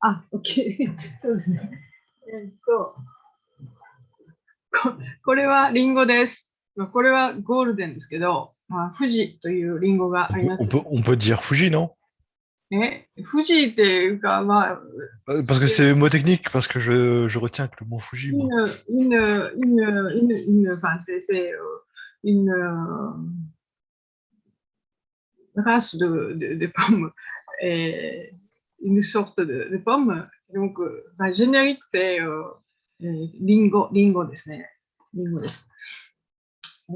あ、OK。そうですね。これはリンゴです。これはゴールデンですけど、富士というリンゴがあります。On peut dire Fuji, non? 富士っていうか、Parce que c'est le mot technique, parce que je retiens que le mot Fuji, moi. enfin, c'est une race de pommes, et une sorte de pomme. Donc, générique, c'estリンゴですね。リンゴです。リ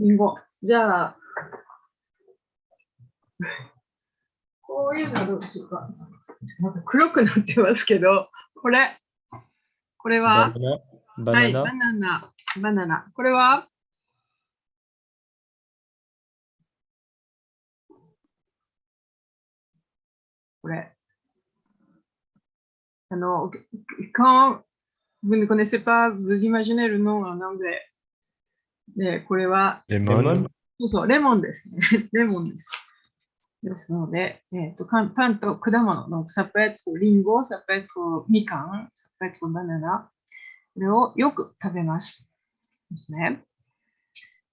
ンゴ。じゃあ、こういうのはどうでしょうか。なんか黒くなってますけど、これは、はい、バナナ。これは、これ。quand vous ne connaissez pas, vous imaginez le nom en anglais. で、これは、Lemon. そうそう、レモンですね。レモンです。ですので、パンと果物。Donc, ça peut être lingo, ça peut être みかん、ça peut être banana. これをよく食べます。ですね。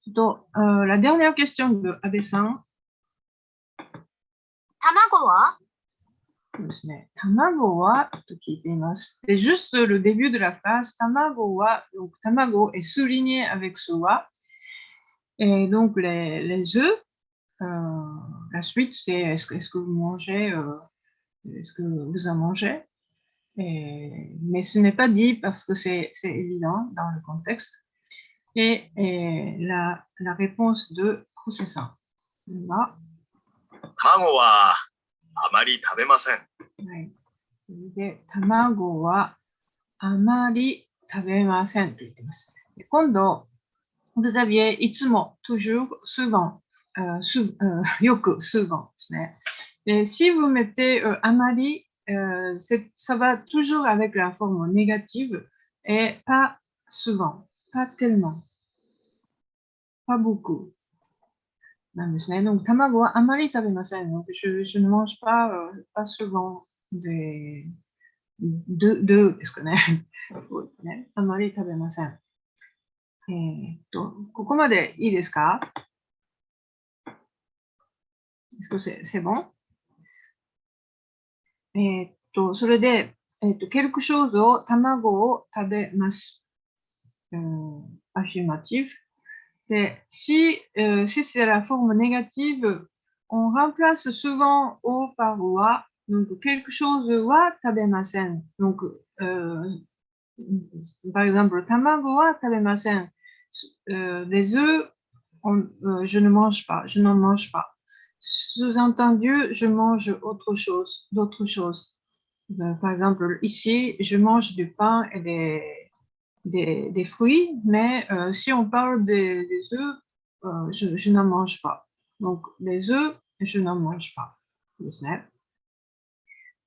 la dernière question de 安倍さん。卵はそうですね。卵はと聞いています。Et juste le début de la phrase, 卵は、donc 卵 est souligné avec ce wa. Et donc les œufs, la suite c'est est-ce que vous mangez, est-ce que vous en mangez? Mais ce n'est pas dit parce que c'est évident dans le contexte. Et la réponse de processant. Là. 卵はあまり食べません。はい。で、卵はあまり食べませんと言ってます。で今度、vous aviez いつも、toujours, souvent,よく、souvent ですね。Et si vous mettez あまり、ça va toujours avec la forme négative et pas souvent, pas tellement, pas beaucoup. なんですね。donc 卵はあまり食べません。donc je ne mange pas, pas souvent de ですかね。そうですね。あまり食べません。ここまでいいですか？ Est-ce que c'est bon? それで、quelque chose を、卵を食べます。affirmative. Et si c'est la forme négative, on remplace souvent o par wa. Donc, quelque chose wa tabemasen. Donc, par exemple, tamago wa tabemasen. Les œufs, je ne mange pas, je n'en mange pas. Sous-entendu, je mange autre chose, d'autres choses. Par exemple, ici, je mange du pain et des fruits, mais si on parle des œufs, je n'en mange pas. Donc, les œufs, je n'en mange pas.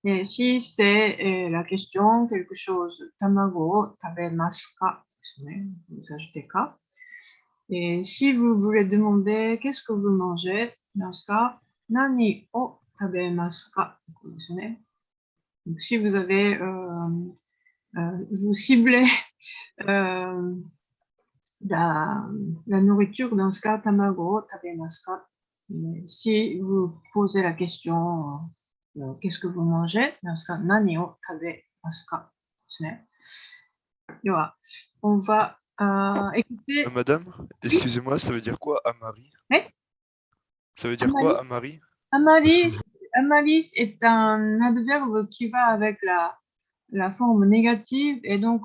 Et si c'est la question, quelque chose, tamago, tabemasu ka, vous ajoutez ka. Et si vous voulez demander qu'est-ce que vous mangez, dans ce cas, nani o tabemasu ka. Donc, si vous avez, vous ciblez la nourriture, dans ce cas, tamago tabemasu ka. Si vous posez la question, qu'est-ce que vous mangez, dans ce cas, nani o tabemasu ka. On va écouter. Madame, excusez-moi, ça veut dire quoi, Amari? Ça veut dire quoi, Amari? Amari est un adverbe qui va avec la forme négative et donc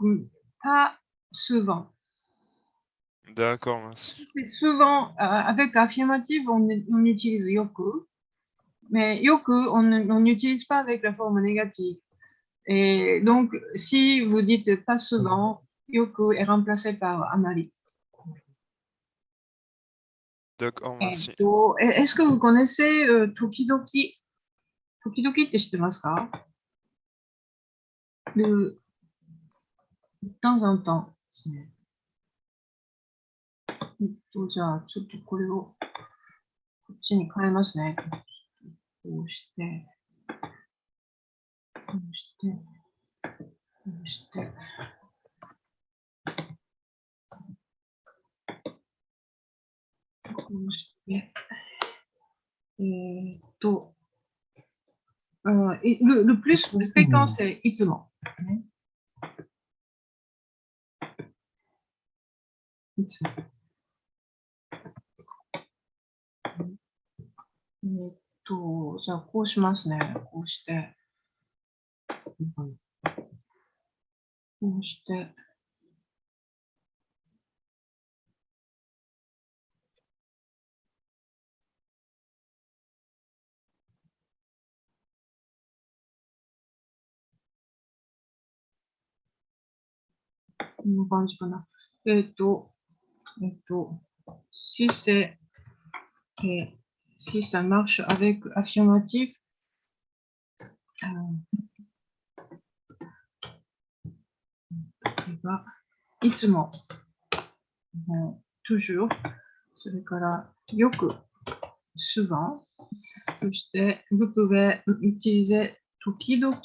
pas souvent. D'accord, merci. Souvent, avec affirmative, on utilise yoku, mais yoku, on n'utilise pas avec la forme négative. Et donc, si vous dites pas souvent, yoku est remplacé par amari. D'accord, merci. Est-ce que vous connaissez Tokidoki? Tokidoki って知ってますか？ de temps en tempsですね。じゃあ、ちょっとこれをこっちに変えますね。こうして。うして、こうして、こうして、le plus fréquent, c'est いつも。ね、いつも。じゃあ、こうしますね。こうして。こうして。こんな感じかな。si c'est, si ça marche avec affirmatif,いつも、toujours、それから、よく、souvent、そして、vous pouvez utiliser 時々、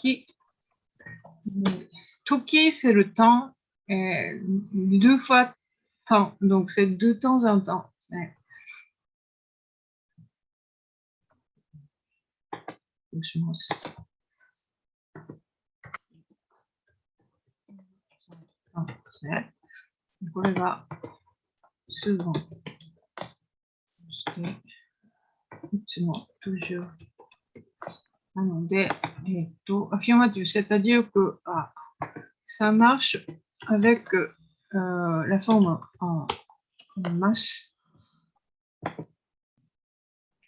時 c'est le temps, deux fois temps, donc c'est de temps en temps. どうします。ですね。これが、数本。そして、いつも、toujours。なので、affirmative, c'est-à-dire que ça marche avec la forme en masse.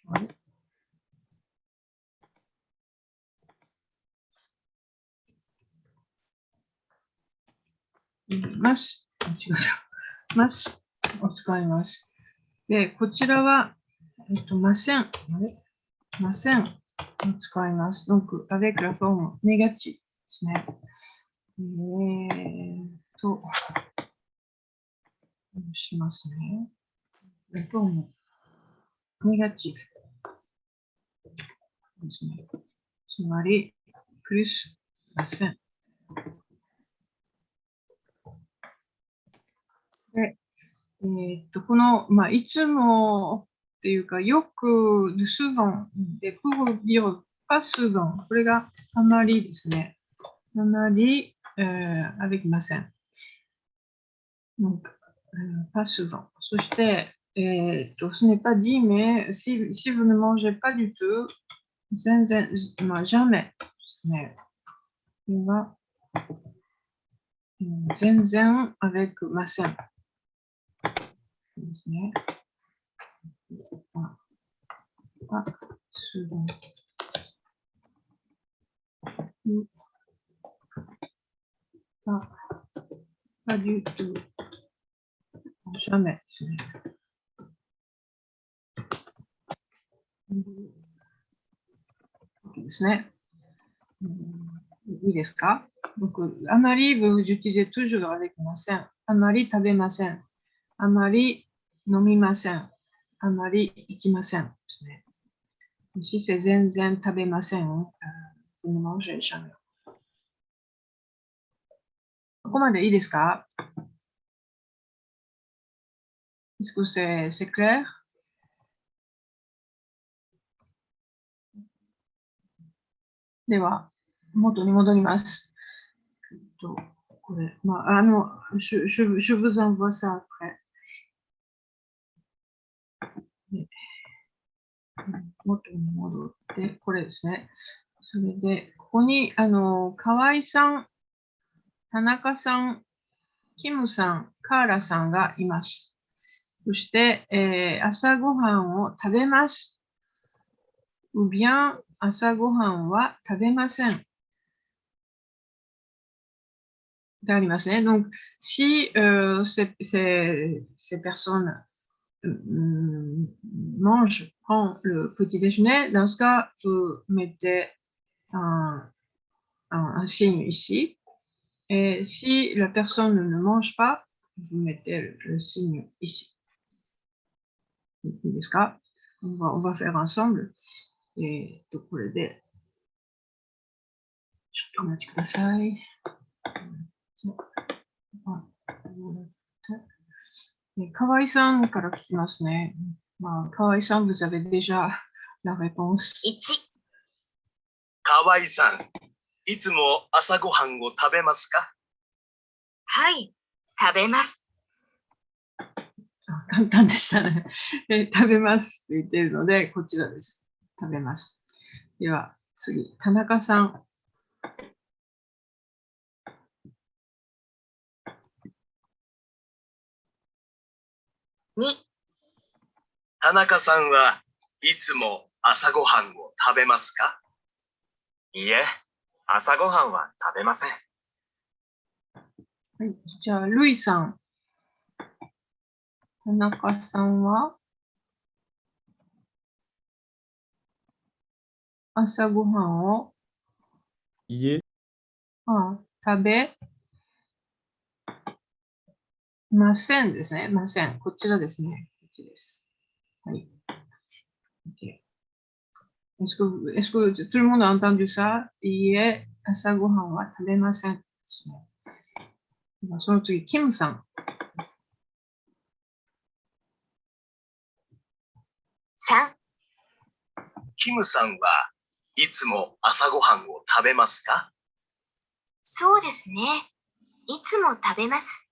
Ouais. Masse, 違う違う。masse を使います。で、こちらは、ません。ませんを使います。donc, avec la forme négative ですね。どうしますね。la forme négative ですね。つまり、plus ません。で、この、いつもっていうか、よく、souvent で、pour dire pas souvent、これがあまりですね。あまり、avec ません。donc, pas souvent。そして、ce n'est pas dit, mais si vous ne mangez pas du tout, 全然、jamais ですね。これは、全然 avec ません。ですね。souvent。pas du tout。jamais ですね。ですね。いいですか？僕、あまり vous utilisez toujours avec ません。あまり食べません。あまり飲みません。あまり行きませんですね。si c'est 全然食べません。vous ne mangez jamais。ここまでいいですか？ Est-ce que c'est clair? では、元に戻ります。これ、je vous envoie ça après。元に戻って、これですね。それで、ここに、河合さん、田中さん、キムさん、カーラさんがいます。そして、朝ごはんを食べます。ou bien 朝ごはんは食べません。でありますね。Donc, si ces personnes prennent le petit déjeuner, dans ce cas, vous mettez un signe ici. Et si la personne ne mange pas, vous mettez le signe ici. On va faire ensemble. Et donc, ちょっとお待ちください。河合さんから聞きますね。まあ、河合さん、vous avez déjà la réponse. 1、河合さん、いつも朝ごはんを食べますか？はい、食べます。簡単でしたね。食べますって言ってるので、こちらです。食べます。では、次、田中さん。2、田中さんはいつも朝ごはんを食べますか？いいえ、朝ごはんは食べません。はい、じゃあ、ルイさん。田中さんは朝ごはんをいえ、食べませんですね。ません。こちらですね。こっちです。はい。OK. Est-ce que tout le monde a entendu ça? いいえ、朝ごはんは食べませんですね。その次、キムさん。3、キムさんはいつも朝ごはんを食べますか？そうですね。いつも食べます。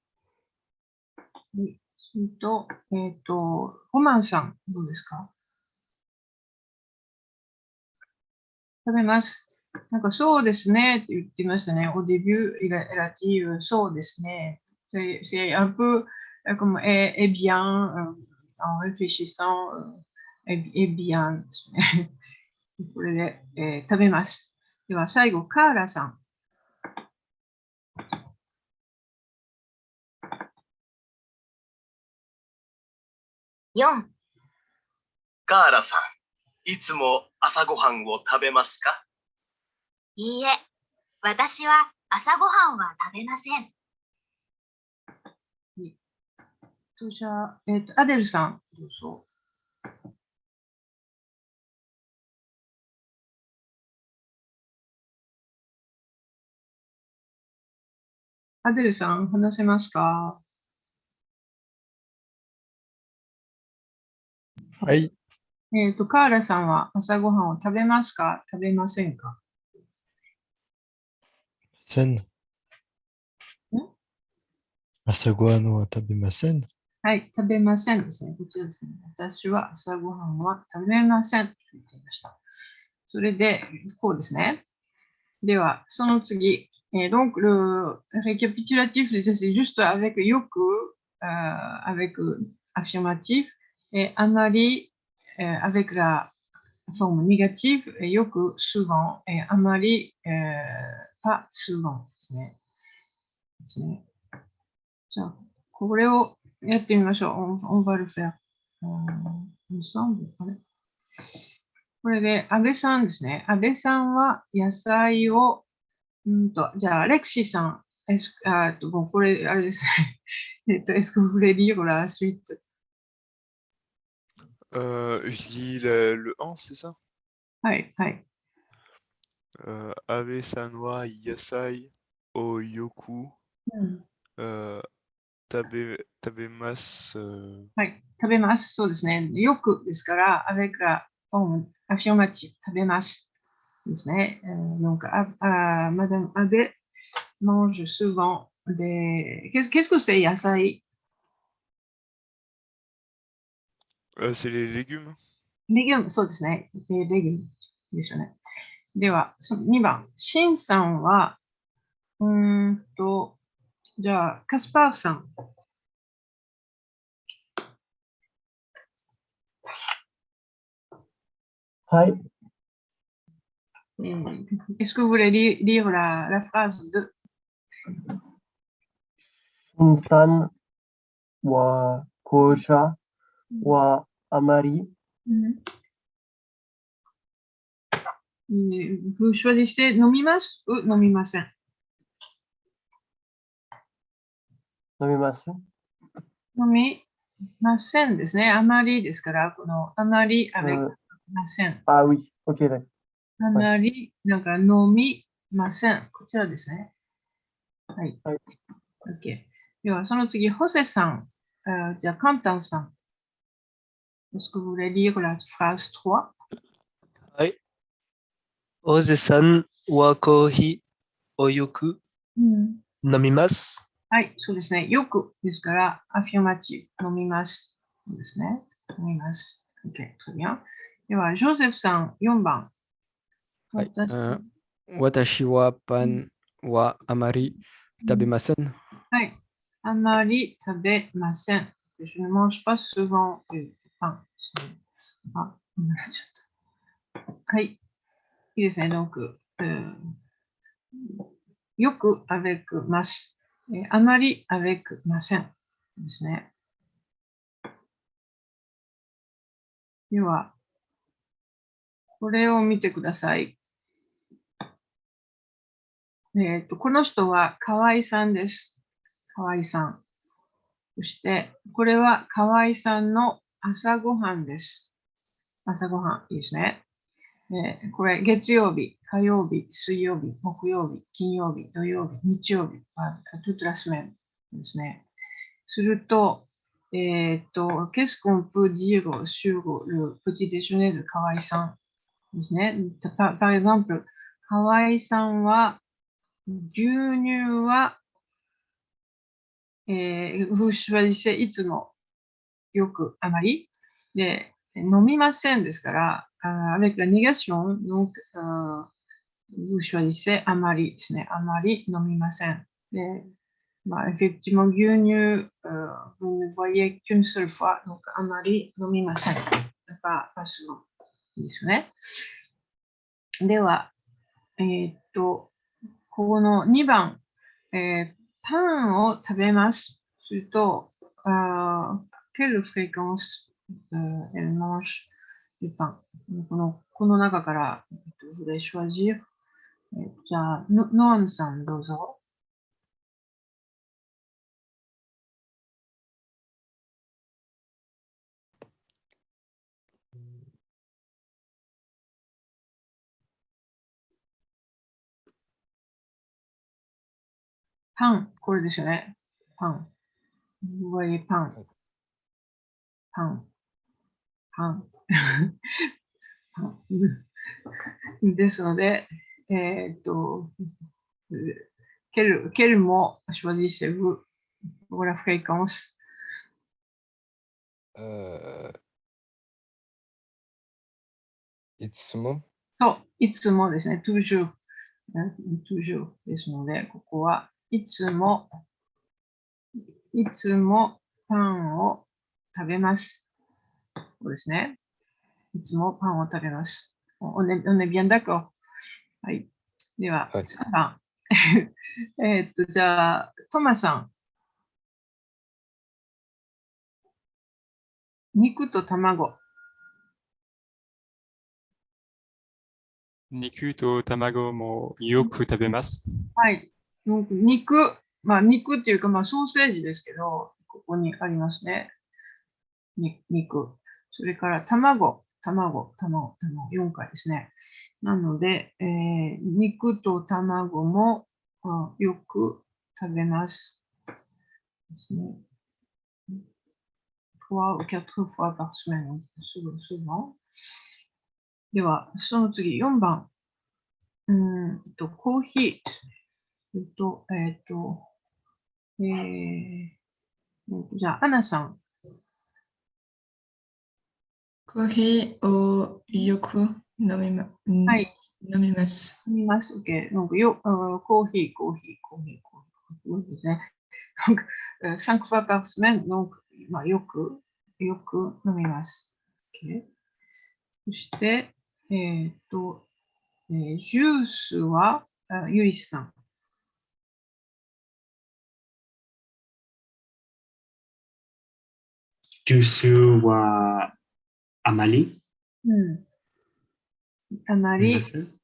ホマンさん、どうですか？食べます。なんか、そうですねって言ってましたね。Au début, elle a dit そうですね。C'est un peu comme eh bien, en réfléchissant, eh bien ですね。これで、食べます。では、最後、カーラさん。4、カーラさん、いつも朝ごはんを食べますか？いいえ、私は朝ごはんは食べません。じゃあ、アデルさん、どうぞ。アデルさん、話せますか？はい、カーラさんは朝ごはんを食べますか？食べませんか？せん。朝ごはんは食べません。はい、食べませんですね。こちらですね。私は朝ごはんは食べませんと言っていました。それで、こうですね。では、その次。Donc, le récapitulatif, c'est juste avec yoku, avec affirmatif, et amari, avec la forme négative, et yoku souvent, et amari, pas souvent ですね。ですね。じゃあ、これをやってみましょう。on va le faire. ensemble. あれこれで、安倍さんですね。安倍さんは野菜を、じゃあ、アレクシーさん。もうこれ、あれですね。est-ce que vous voulez lire la suite? Je lis le 1, c'est ça? はい、はい。Abe sanwa yasai o yoku 食べます。はい。食べます。そうですね。よくですから、avec la forme affirmative 食べます。ですね。donc, Madame Abe mange souvent des... Qu'est-ce que c'est, yasai? C'est les légumes. レギュム、そうですね。レギュムですよね。では、2番。シンさんは、じゃあ、カスパーさん。はい。Est-ce que vous voulez lire la phrase de... シンさんは紅茶はあまり Vous choisissez 飲みますou 飲みません。飲みます飲みませんですね。あまりですから、このあまりavec ません。Ah oui, ok, d'accord. あまり、なんか飲みません。こちらですね。はい。はい。OK。では、その次、ホセさん。じゃあ、カンタンさん。Est-ce que vous voulez lire la phrase 3? はい。おじさんはコーヒーをよく飲みます。はい、そうですね。よくですから、アフィマティブ、飲みます。そうですね。飲みます。OK、très bien。では、ジョゼフさん、4番。はい。私はパンはあまり食べません。はい。あまり食べません。Je ne mange pas souvent du pain. あ、なっちゃった。はい。いいですね。donc、よく avec ます。あまり avec ません。ですね。では、これを見てください。この人は河合さんです。河合さん。そして、これは河合さんの朝ごはんです。朝ごはん、いいですね。これ、月曜日、火曜日、水曜日、木曜日、金曜日、土曜日、日曜日、toute la semaine ですね。すると、qu'est-ce qu'on peut dire sur le petit déjeuner de 河合さんですね。par exemple、河合さんは、牛乳は、vous choisissez いつもよくあまりで飲みませんですから、avec la négation, donc, vous choisissez あまりですね。あまり飲みません。で、effectivement, 牛乳、vous ne voyez qu'une seule fois, donc あまり飲みません。pas souvent ですね。では、この2番、パンを食べます。すると、quelle fréquence elle mange du pain? この中から、je vais choisir. じゃあ、ノアンさんどうぞ。パン、これですよね。パン。vous voyez パン。パン。パン。パンですので、quel mot choisissez-vous pour la fréquence? いつもそう、いつもですね。toujours。toujours ですので、ここはいつもパンを食べます。そうですね。いつもパンを食べます。on est bien d'accord。はい。では、はい3番。じゃあ、トマさん。肉と卵。肉と卵もよく食べます。はい。肉っていうか、ソーセージですけど、ここにありますね。肉。それから卵、4回ですね。なので、肉と卵もよく食べます。ですね。3 ou 4 fois par semaine, souvent。では、その次、4番。コーヒー。じゃあ、アナさん。コーヒーをよく飲みます。飲みます。OK。コーヒーですね。5 fois par semaine, donc, よく飲みます。OK。そして、ジュースは、ゆいさん。ジュースはあまりあまり飲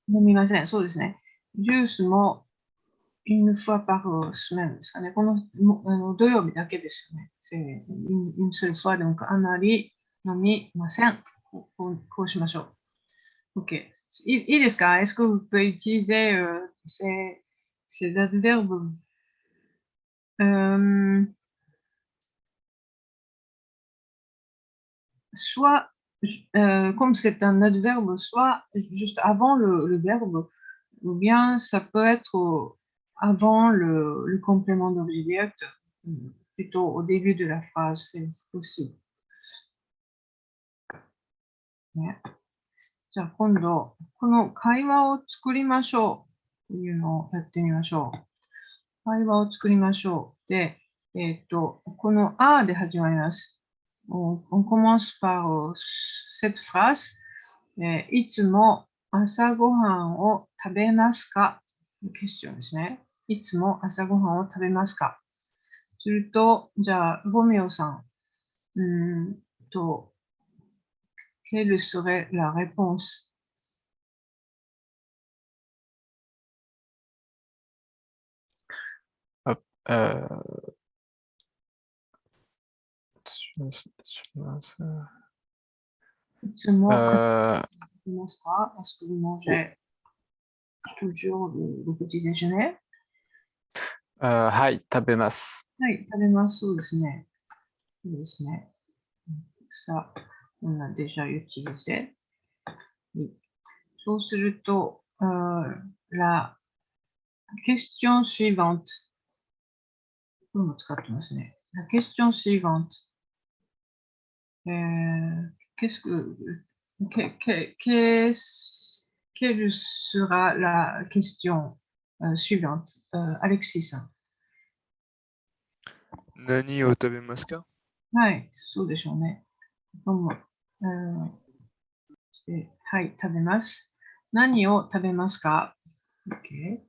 みません。そうですね。ジュースもune fois par semaine ですかね。この土曜日だけですよね。une seule fois, donc あまり飲みません。こうしましょう。OK。いいですか？ Est-ce que vous pouvez utiliser C'est l'adverbe. Soit, comme c'est un adverbe, soit juste avant le verbe, ou bien ça peut être avant le complément d'objet direct, plutôt au début de la phrase, c'est possible. ね、じゃあ今度、この会話を作りましょうというのをやってみましょう。会話を作りましょう。で、このあで始まります。On commence par cette phrase. いつも朝ごはんを食べますか？クエスチョンですね。いつも朝ごはんを食べますか？すると、じゃあ、ロミオさん、quelle serait la réponse? Est-ce que vous mangez toujours le petit déjeuner? はい、食べます。はい、食べます。そうですね。そうですね。Ça, on a déjà utilisé. そうすると、la question suivante. これも使ってますね。La question suivante. Quelle sera la question suivante? Alexis さん。何を食べますか？はい、そうでしょうね。はい、食べます。何を食べますか？ OK。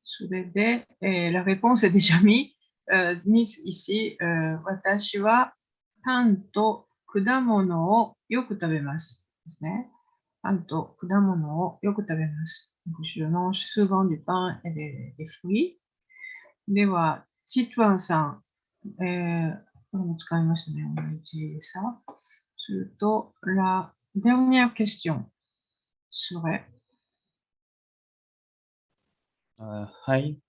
それで、la réponse est déjà mise ici. 私はパンと果物をよく食べます。ですね。パンと果物をよく食べます。Je mange souvent du pain et des fruits. では、チトワンさん、これも使いましたね。同じさ。すると、la dernière question serait. はい。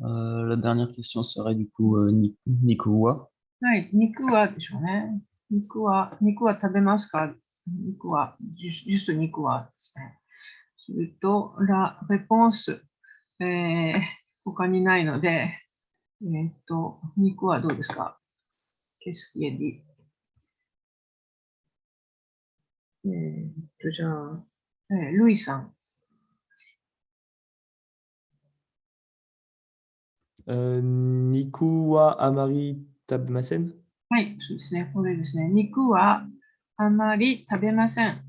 La dernière question serait du coup肉は？はい、肉はでしょうね。肉は食べますか？肉は、juste 肉はですね。すると、la réponse、他にないので、肉はどうですか？ Qu'est-ce qui est dit？ じゃあ、ルイさん。肉はあまり食べません。はい、そうですね。これですね。肉はあまり食べません。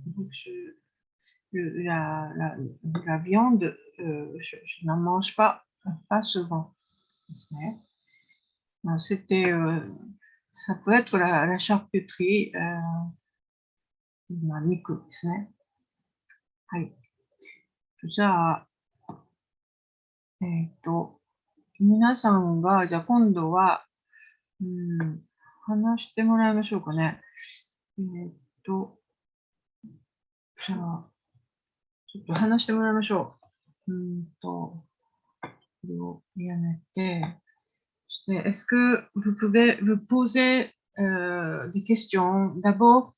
La viande, je n'en mange pas souvent. C'était, ça peut être la charcuterie, 肉ですね。はい。じゃあ、皆さんが、じゃあ今度は、話してもらいましょうかね。じゃあ、ちょっと話してもらいましょう。これをやめて、est-ce que vous pouvez vous poser des questions? D'abord,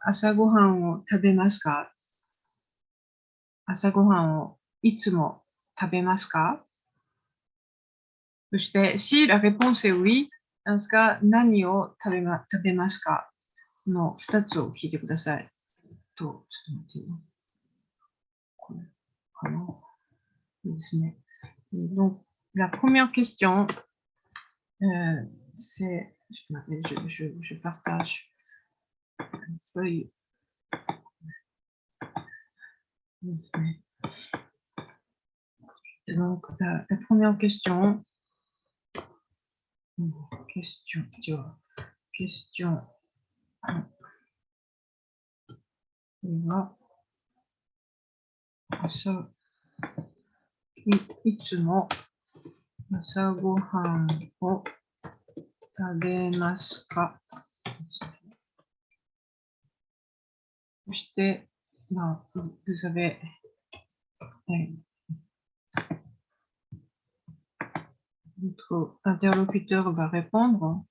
朝ごはんを食べますか？朝ごはんをいつも食べますか？そして、si la réponse est oui, なんですか、何を食べますかの2つを聞いてください。ちょっと待ってよ。これかな。そうですね。Donc, la première question, c'est, je partage une feuille. Donc, la première question, question いつも朝ごはんを食べますか？そして、vous avez Votre interlocuteur va répondre.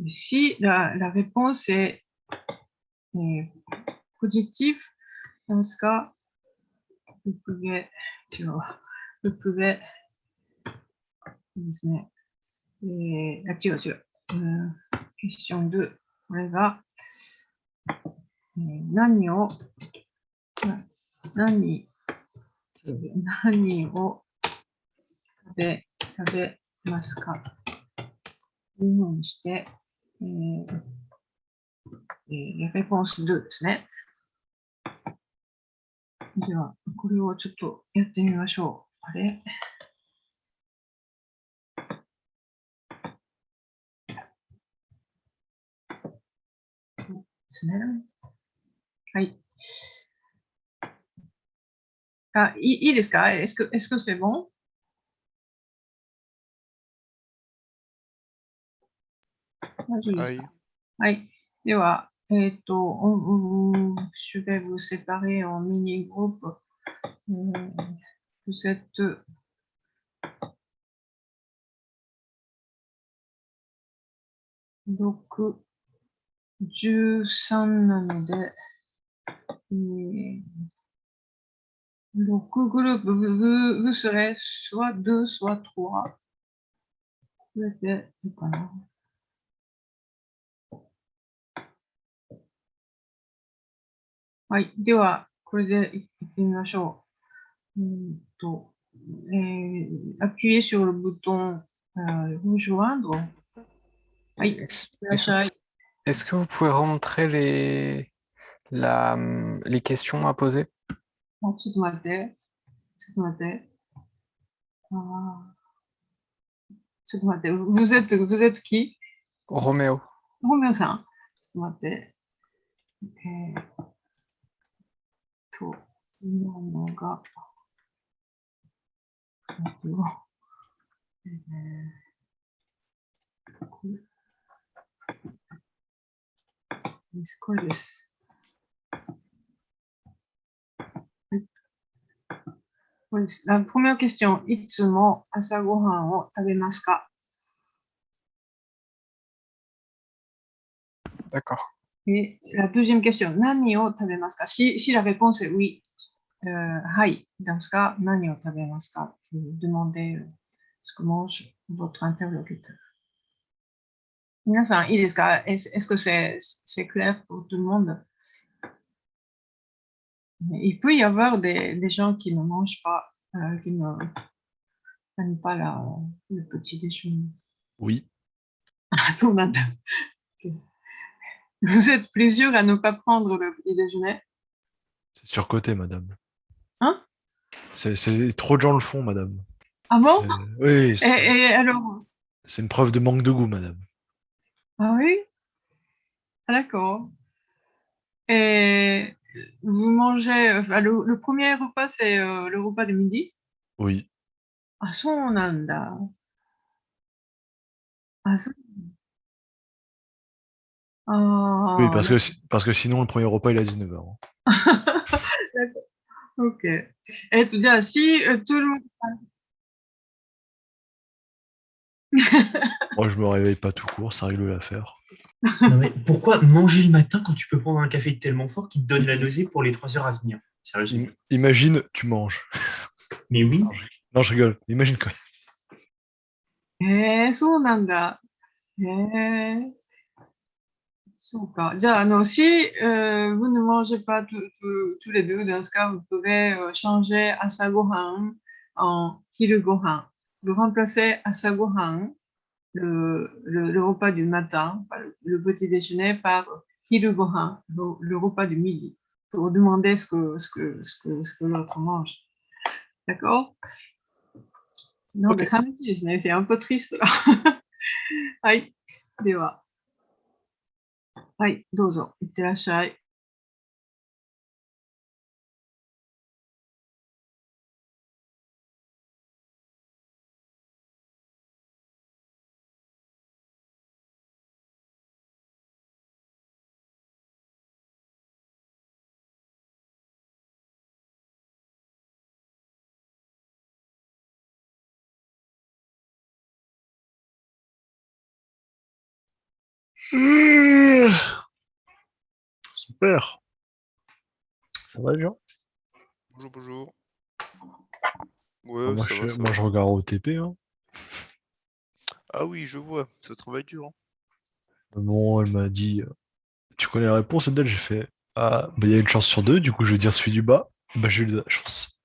Ici, la réponse est positive. Dans ce cas, vous pouvez, question 2、これが、何を食べますかというふうにして、レポンス2ですね。では、これをちょっとやってみましょう。あれですね。はい。あ、いいですか Est-ce que c'est bon? 大丈夫ですか？はい。では、je vais vous séparer en mini-groupe. Vous êtes 6、13なので、6グループ、vous serez soit 2, soit 3. これでいいかな。はい。では、これでいってみましょう。appuyez sur le bouton rejoindre. はい。いらっしゃい。Est-ce que vous pouvez remontrer les questions à poser? ちょっと待って。ちょっと待って。ちょっと待って。vous êtes qui? Roméo. ロメオさん。ちょっと待って。今のが、これです。これです。La première question. いつも朝ごはんを食べますか？ D'accord. Et la deuxième question. 何を食べますか？ Si la réponse est oui. はい。dans ce cas, 何を食べますか？ Vous demandez ce que mange votre interlocuteur. 皆さん、いいですか？ Est-ce que c'est clair pour tout le monde? Il peut y avoir des gens qui ne mangent pas, qui ne prennent pas le petit déjeuner. Oui. Ah,そうなんだ。Vous êtes plusieurs à ne pas prendre le petit déjeuner? C'est surcoté, madame. Hein? C'est trop de gens le font, madame. Ah bon? Oui, Et alors? c'est une preuve de manque de goût, madame. Ah oui? Ah, d'accord. Et vous mangez, le premier repas, c'est le repas de midi? Oui. あ、そうなんだ。あ、そう。Oui, ああ、parce que sinon, le premier repas, il est à 19h. d'accord. OK. じゃあ、si tout le monde Moi, je me réveille pas tout court, ça règle l'affaire. Non mais pourquoi manger le matin quand tu peux prendre un café tellement fort qui te donne la nausée pour les 3 heures à venir? Sérieusement. Imagine, tu manges. Mais oui. Non, je rigole. Imagine quoi. そうなんだ。へえ。そうか。じゃあ、si vous ne mangez pas tous les deux, dans ce cas, vous pouvez changer asagohan en hirugohan. Vous remplacez asagohan, le repas du matin, le petit déjeuner, par hirugohan, le repas du midi, pour demander ce que l'autre mange. D'accord? Non, mais c'est un peu triste là. はい。では。はい、どうぞ。いってらっしゃい。Super. Ça va, les gens? Bonjour, bonjour. Ah, Ouais, moi, ça va, ça moi, va. je regarde OTP. Hein. Ah oui, je vois, ça travaille dur. Hein. Maman, elle m'a dit, tu connais la réponse, Adèle? J'ai fait, ah, bah, il y a une chance sur deux, du coup, je vais dire celui du bas. Bah, j'ai eu de la chance.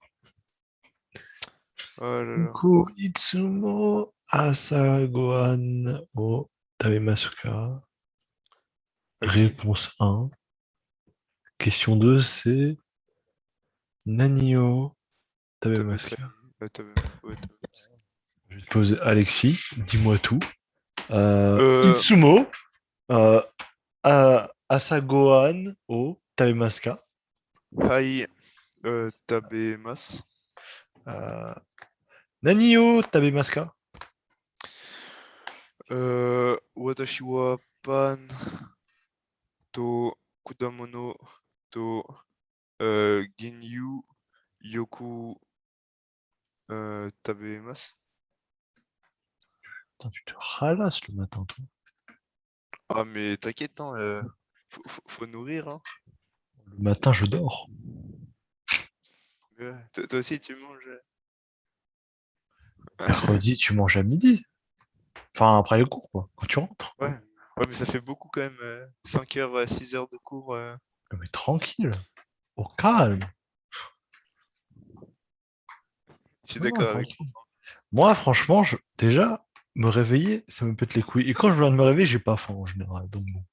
Oh là là. Coucou, Itsumo Asagohan o Tabemasuka. À qui? Réponse 1. Question 2, c'est Nani o Tabemasuka. Ouais, Je vais te poser Alexis, dis-moi tout. Euh, Itsumo Asagohan o Tabemasuka. Hai Tabemas. Nani o Tabemasuka. Watashi wa pan to kudamono to ginyu yoku tabemas. Putain, tu te ralasses le matin, toi. Ah mais t'inquiète, hein, faut nourrir. Hein. Le matin, je dors. Ouais, toi aussi tu manges. Mercredi, tu manges à midi. Enfin, après les cours, quoi, quand tu rentres. Ouais. Ouais, mais ça fait beaucoup quand même. 5 heures, 6 heures de cours. Mais tranquille, au calme. Je suis Non, non, d'accord avec tranquille. Moi, franchement, déjà, me réveiller, ça me pète les couilles. Et quand je viens de me réveiller, j'ai pas faim en général. Donc bon.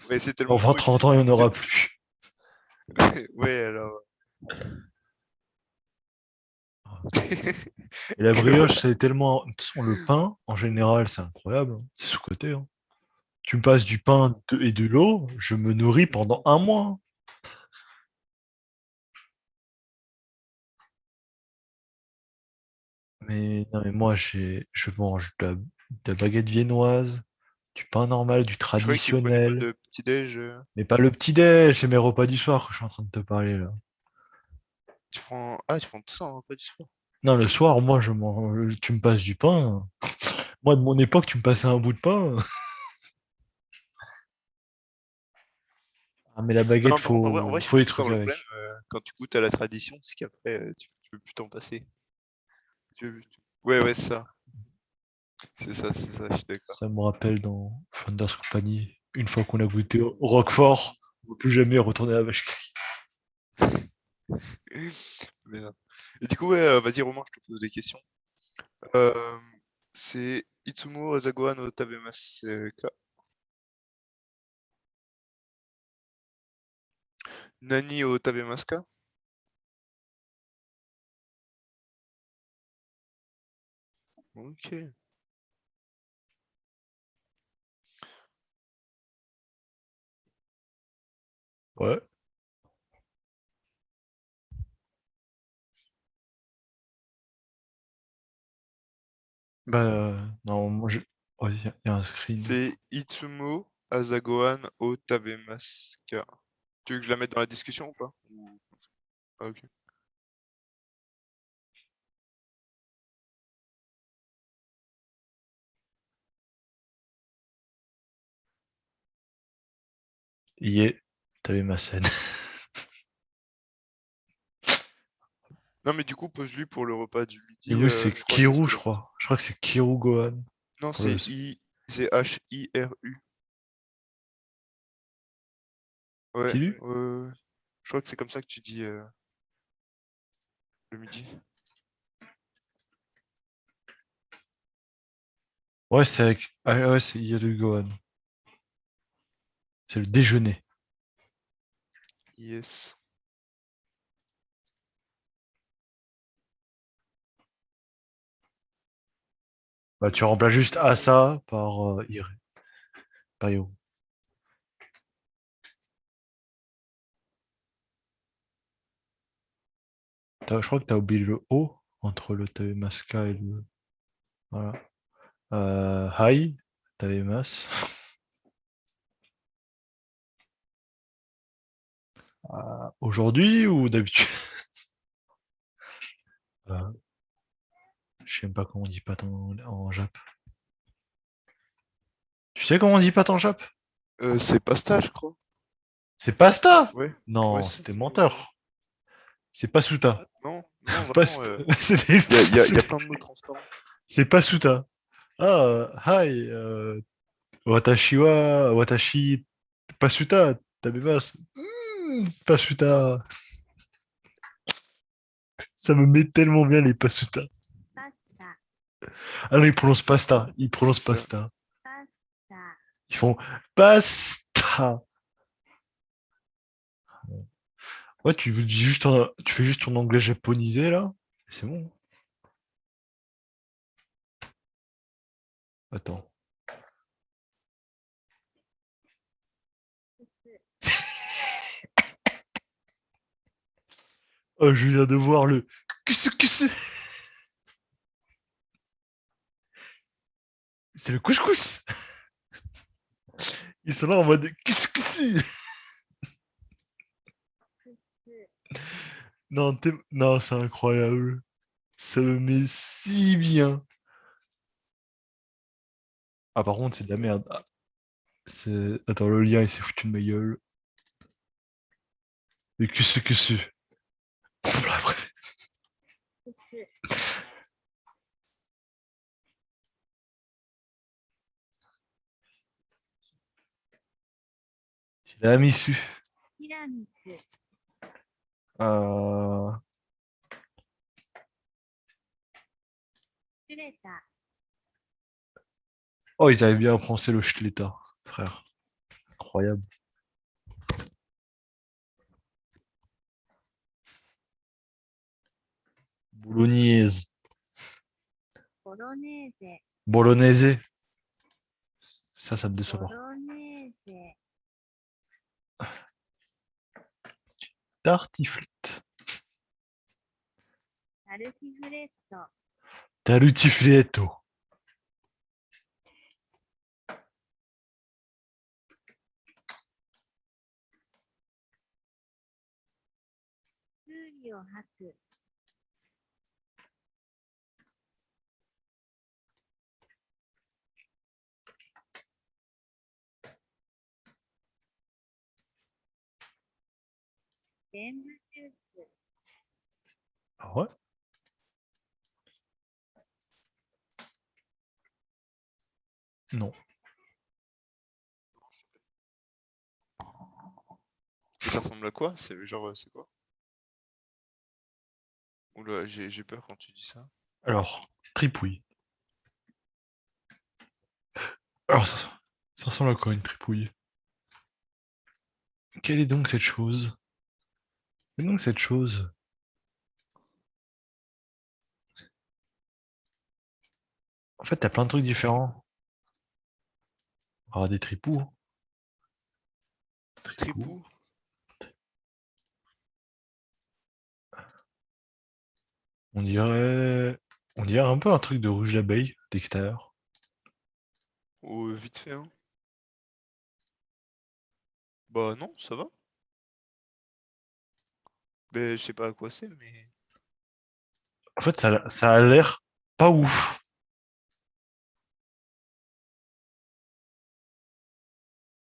Ouais, c'est Dans tellement 20-30 ans, il n'y en aura plus. Ouais, alors. Et la Que brioche, voilà. c'est tellement. De toute façon, le pain, en général, c'est incroyable. Hein. C'est sous-coté. Hein. Tu me passes du pain et de l'eau, je me nourris pendant un mois. Hein. Mais non, mais moi, je mange de la baguette viennoise, du pain normal, du Je croyais que tu prenais pas traditionnel. de petit-déj. Mais pas le petit-déj, c'est mes repas du soir que je suis en train de te parler là. Tu prends. Ah, tu prends tout ça en repas du soir. Non, le soir, moi, tu me passes du pain. Moi, de mon époque, tu me passais un bout de pain. Ah, mais la baguette, Non, par contre, en vrai, je suis faut des d'accord. trucs Le problème, avec. quand tu goûtes à la tradition, c'est qu'après, tu peux plus t'en passer. Ouais, ouais, c'est ça. C'est ça, je suis d'accord. Ça me rappelle dans Founders Company, une fois qu'on a goûté au Roquefort, on ne peut plus jamais retourner à la vache qui rit. Mais non. Et du coup, ouais, vas-y, Romain, je te pose des questions. Euh, c'est Itsumo Azagoa no Tabemasu ka Nani o Tabemasu ka? Ok. Ouais. Bah, non, moi, y a un screen. C'est Itsumo Azagoan o Tabemasu ka. Tu veux que je la mette dans la discussion ou pas? Ah, ok. T'avais ma scène. Non, mais du coup, pose-lui pour le repas du Du midi. coup, c'est Je crois que c'est ce Kiru, qu'elle je a fait. crois. Je crois que c'est Kiru Gohan. Non, Pour le... c'est Hiru. Ouais, Kiru? ouais. Je crois que c'est comme ça que tu dis le midi. Ouais, c'est avec... Ah, ouais, c'est Kiru Gohan. C'est le déjeuner. Yes. Bah, tu remplaces juste Asa par par Yo. Je crois que t'as oublié le O entre le Tavemaska et le... Voilà. Hi, Tavemas. Aujourd'hui ou d'habitude? Voilà. Je sais même pas comment on dit pas en Jap. sais comment on dit pâte en Jap? C'est pasta, je crois. C'est pasta? Ouais. Non, Ouais, c'était menteur. C'est pasuta. Non, non, Past- vraiment. C'était- Il y a plein de mots transparents. C'est pasuta. Ah, hi. Watashi pasuta. Tabemas. Pasuta. Ça me met tellement bien les pasuta. パスタ、 Ah non, ils prononcent pasta. Ils prononcent C'est ça. pasta. パスタ、 Ils font pasta. Ouais, tu fais juste ton anglais japonisé là. C'est bon. Attends. Oh, je viens de voir le kusu. C'est le couscous. Ils sont là en mode kusu. Non, non, c'est incroyable. Ça me met si bien. Ah, par contre, c'est de la merde. Ah, attends, le lien, il s'est foutu de ma gueule. Le kusu. Bref. J'ai la misu. ティラミス、 Euh... シュレタ、 Oh, ils avaient bien prononcé le Schleta, frère. Incroyable. Bolognaise. ボロネーゼ、 Bolognaise. Ça me déçoit ボ pas. ロネーゼ、 Tartiflette. タルティフレット、 Talutifletto. 数理を吐く、 レンズジュース、 Ah ouais? Non. Et ça ressemble à quoi? C'est genre, c'est quoi? Oula, j'ai peur quand tu dis ça. Alors, tripouille. Alors, ça ressemble à quoi une tripouille? Quelle est donc cette chose? Quelle est donc cette chose? En fait, t'as plein de trucs différents. Ah, des tripous. Hein. Tripou? On dirait... On dirait un peu un truc de rouge d'abeille d'extérieur. Oh, vite fait, hein. Bah non, ça va. Mais je sais pas à quoi c'est, mais... En fait, ça a l'air pas ouf.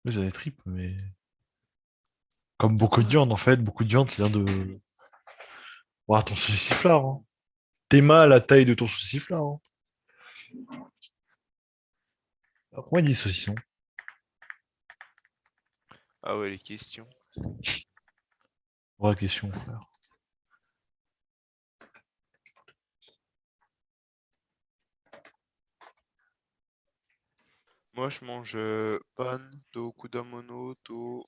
Oui, ça a des tripes, mais... Comme beaucoup de viande, en fait. Beaucoup de viande, c'est bien de... Ouah, ton sauciflard, hein. T'es mal à la taille de ton sauciflard, hein. Pourquoi il dit saucisson? Ah ouais, les questions. Vraie question, frère. Moi, je mange pan, to kudamono, to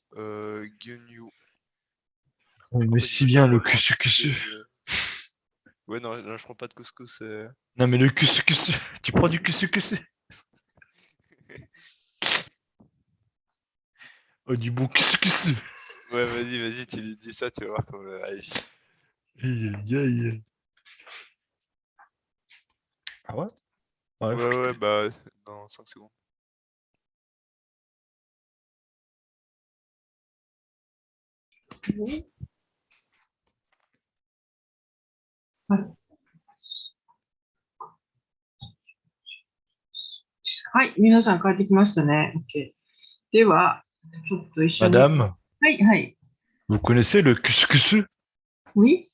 gyunyu. Oui, En mais fait, si à bien chaque le fois, je prends un kusu. petit Ouais, non, là, je prends pas de couscous. Non, mais le kusu. Tu prends du kusu. Oh, du bon kusu. Ouais, vas-y, tu lui dis ça, tu vas voir comment elle réagit. Aïe, aïe, aïe. Ah ouais? Ouais, faut que je Ouais, te- bah, dans 5 secondes. はい、皆さん帰ってきましたね。OK。では、ちょっと一緒に。 Madame, はい、はい。 vous connaissez le couscous? Oui?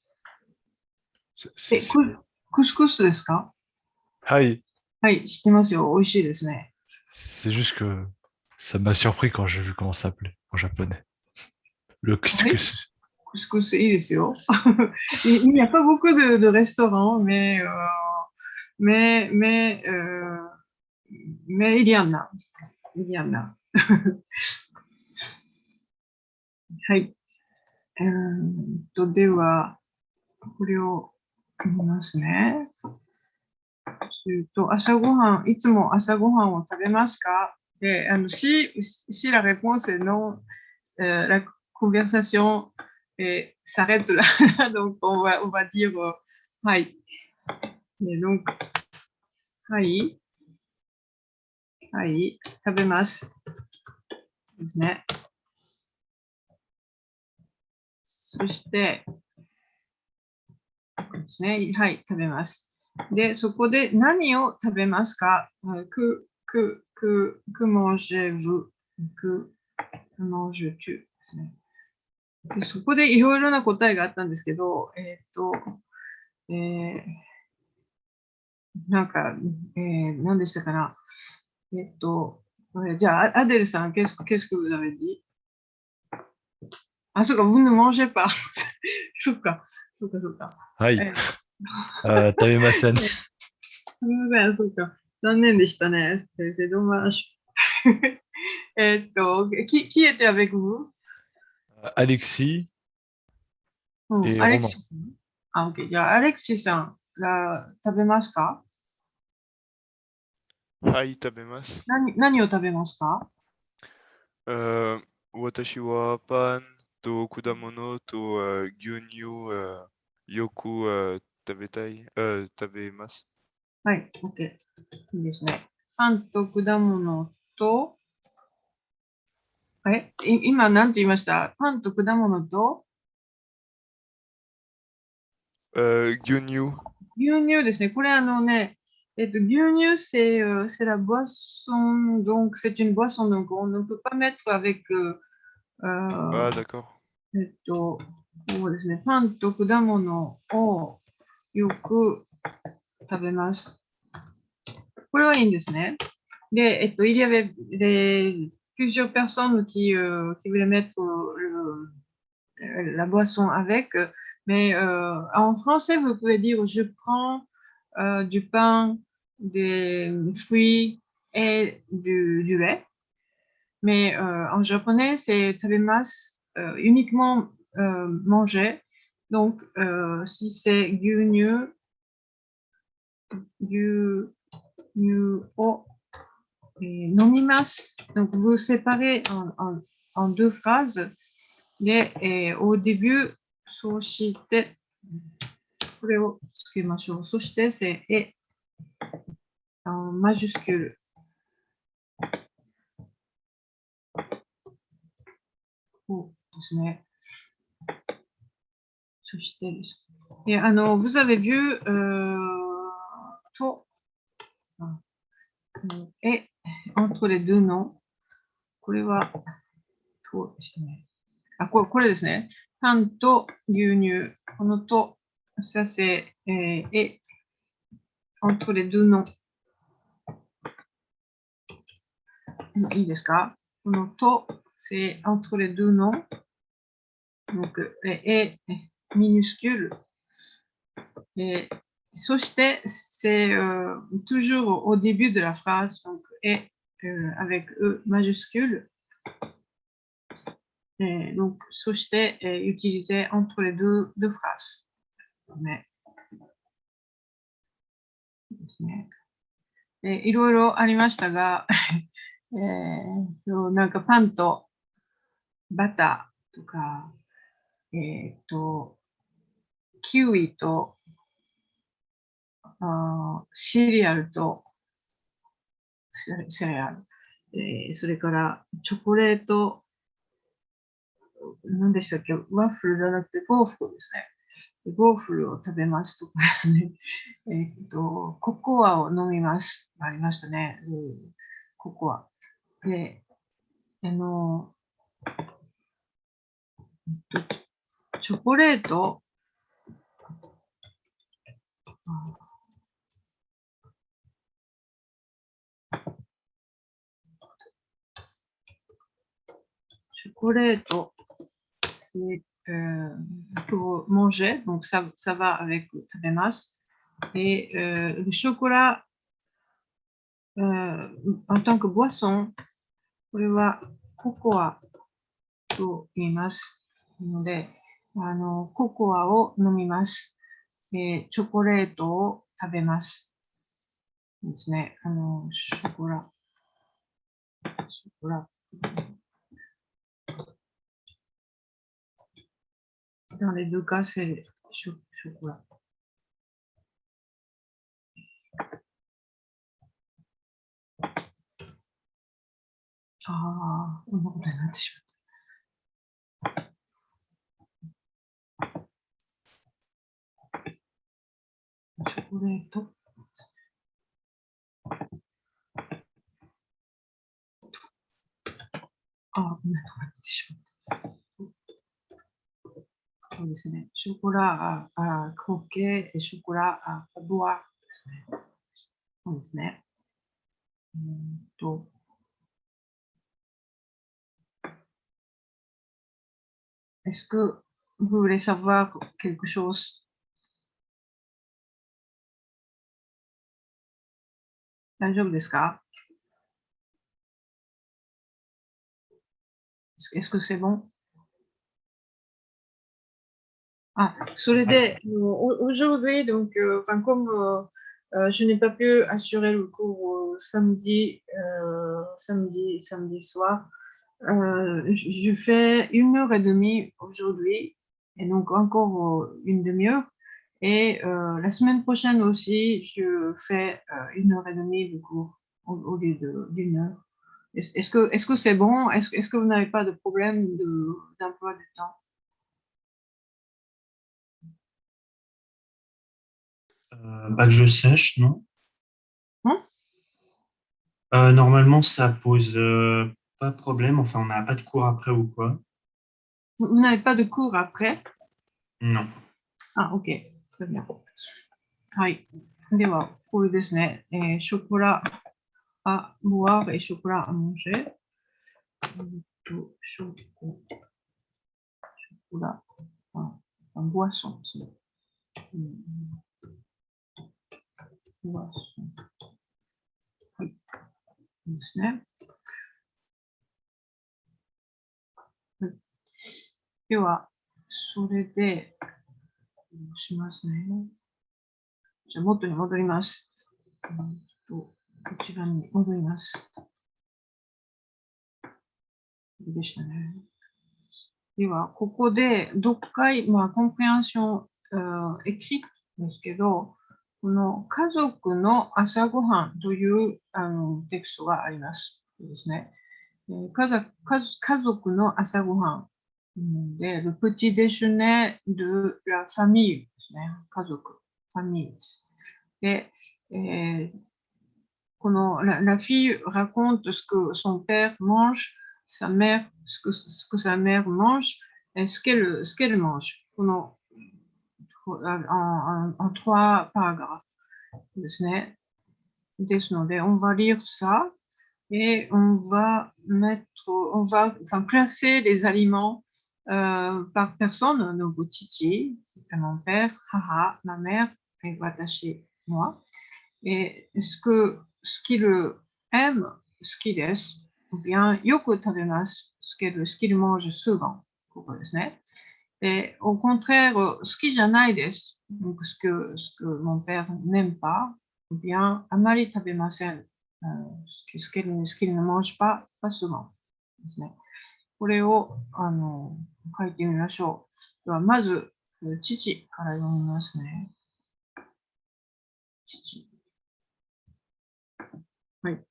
C'est- え、c'est- c'est- クスクスですか？ Hi. はい、知ってますよ。美味しいですね。C'est juste que ça m'a surpris quand j'ai vu comment ça s'appelait en japonais. Le はい、 couscous. クスクスいいですよ。Il n'y a pas beaucoup de restaurants, mais, mais, euh, mais il y en a. Il y en a. はい。では、これを見ますね。朝ごはん、いつも朝ごはんを食べますか？Et si la réponse est non, la conversation s'arrête là. Donc, on va dire hi. Et donc, hi, hi, 食べます。ですね。そして、ですね。はい、食べます。で、そこで何を食べますか？que mangez-vous? que manges-tu? ですね。でそこでいろいろな答えがあったんですけど、なんか、何でしたかな。じゃあ、アデルさん、qu'est-ce que vous avez dit? あ、そうか、vous ne mangez pas. そっか、そっか、そっか。Hi. 食べません。すみません、そうか。残念でしたね。C'est dommage. Qui était avec vous? Alexis うん、 et アレ Romain. クシさん。あ、OK。じゃあ、アレクシさんが食べますか？はい、食べます。何を食べますか？私はパンと果物と牛乳よく食べます。はい、OK。いいですね。パンと果物と、今何て言いました？パンと果物と牛乳。牛乳ですね。これ牛乳c'est la boisson, donc c'est une boisson, donc on ne peut pas mettre avec Ah, d'accord. そうですね。パンと果物をよく食べます。これはいいんですね。で、il y avait plusieurs personnes qui voulaient mettre la boisson avec, mais en français, vous pouvez dire je prends du pain, des fruits et du lait. Mais en japonais, c'est tabemasu, uniquement manger. Donc, si c'est gyunyu, o nomimasu, donc vous séparez en deux phrases. Et au début, そして、これをつけましょう。そして、c'est et en majuscule. こうですね。そしてです。Et vous avez vu と et entre les deux noms. これはとですね。あ、これですね。パンと牛乳。このと、ça c'est et entre les deux noms. いいですか？このと、c'est entre les deux noms. Donc, et minuscule. Et, そして、c'est toujours au début de la phrase, donc et avec E majuscule. Et donc, そして、utilisé entre les deux phrases. ね。ですね。いろいろありましたが、なんかパンとバターとか、キウイとシリアルとセレアル、それからチョコレート、何でしたっけ、ワッフルじゃなくてゴーフルですね。ゴーフルを食べますとかですね。ココアを飲みます。ありましたね。ココア。で、チョコレート、c'est pour manger, donc ça va avec tabemasu. Et le chocolat, en tant que boisson, これはココアと言いますので、ココアを飲みます。チョコレートを食べます。ですね。ショコラ。Dans les deux cas, c'est chocolat. Ah, on va regarder. Chocolat. Ah, on a trouvé. そうですね。ショコラクロッケ、ショコラボアですね。そうですね。Est-ce que vous voulez savoir quelque chose? 大丈夫ですか? Est-ce que c'est bon? Ah, aujourd'hui, donc, comme je n'ai pas pu assurer le cours samedi soir, je fais 1h30 aujourd'hui, et donc encore une demi-heure. Et la semaine prochaine aussi, je fais 1h30 de cours au lieu d'une heure. Est-ce que c'est bon? Est-ce que vous n'avez pas de problème d'emploi du temps? Que je sache, non. Normalement, ça pose pas de problème. Enfin, on n'a pas de cours après ou quoi. Vous n'avez pas de cours après? Non. Ah, ok. Très bien. はい。では、これですね。ショコラà boire et chocolat à manger. Chocolat en boisson. Boisson. はい。いいですね。では、それで、しますね。じゃあ、元に戻ります。こちらに戻ります。でしたね。では、ここで読解、コンプレヘンション、エクリですけど、この家族の朝ごはんというテクストがあります。ですね。家族の朝ごはんで、le petit déjeuner de la famille ですね。家族、ファミリーです。で、このla fille raconte ce que son père mange, sa mère, ce que sa mère mange, et ce qu'elle mange. このen 3 paragraphes ですね。ですので、on va lire ça et on va classer les aliments par personne, donc Chichi, mon père, haha, ma mère, et watashi, moi. Et ce qu'il aime, ce qu'il est, ou bien yoku tabemasu, ce qu'il mange souvent. Et au contraire, ce qui janai desu, donc ce que mon père n'aime pas, ou bien amari tabemasen, ce qu'il ne mange pas souvent. ですね。これを書いてみましょう。ではまず、父から読みますね。父。はい。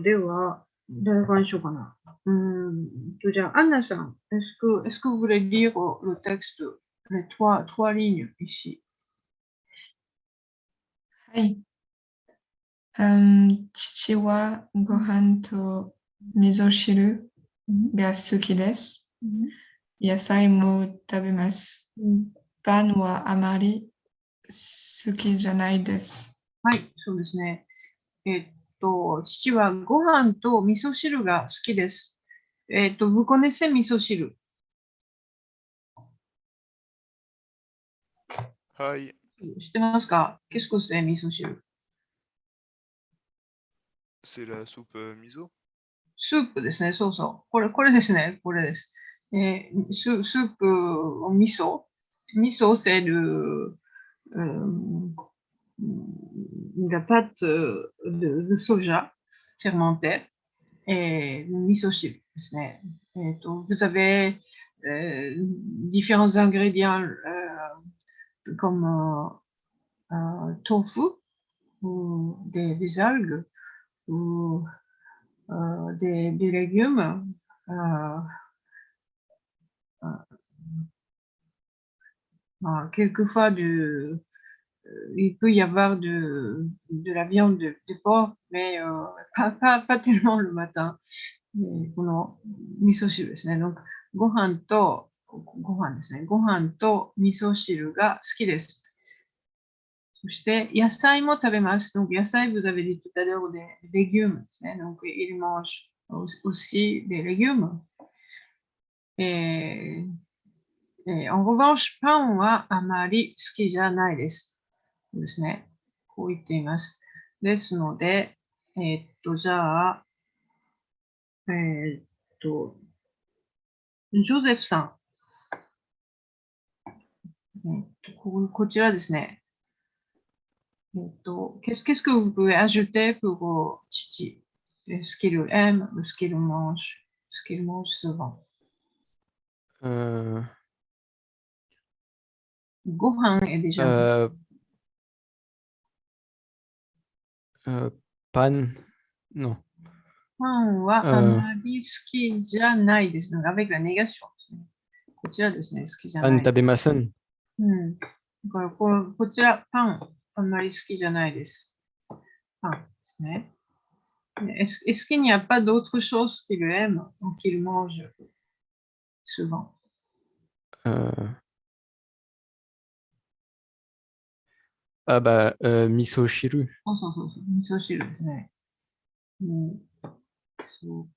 では、誰からにしようかな。じゃあ、アンナさん、est-ce que vous voulez lire le texte, les trois lignes ici? はい。父はご飯と味噌汁が好きです。野菜も食べます。パンはあまり好きじゃないです。はい、そうですね。父はご飯と味噌汁が好きです。vous connaissez味噌汁? Hi. 知ってますか? Qu'est-ce que c'est 味噌汁? C'est la soupe miso? スープですね。そうそう。これですね。これです。スープを味噌。味噌、c'est la pâte de soja fermentée et miso汁ですね。vous avez différents ingrédients comme tofu ou des algues ou des légumes. Quelquefois, il peut y avoir de la viande de porc, mais pas tellement le matin. この味噌汁ですね。Donc, ご飯ですね。ご飯と味噌汁が好きです。そして野菜も食べます。Donc, 野菜、vous avez dit tout à l'heure des légumes ですね。Donc, il mange aussi des légumes. Et en revanche, パンはあまり好きじゃないです。ですね。こう言っています。ですので、じゃあ、ジョゼフさん。こちらですね。qu'est-ce que vous pouvez ajouter pour Chichi? Ce qu'il aime, ce qu'il mange souvent. ご飯 est déjà. Pan, non. パンはあまり好きじゃないです。avec la négation ですね。こちらですね、好きじゃない。Pan tabemasen. だからこちら、パン、あんまり好きじゃないです。パンですね。Est-ce qu'il n'y a pas d'autre chose qu'il aime ou qu'il mange souvent? Ah bah, miso shiru. そう。味噌汁ですね。味噌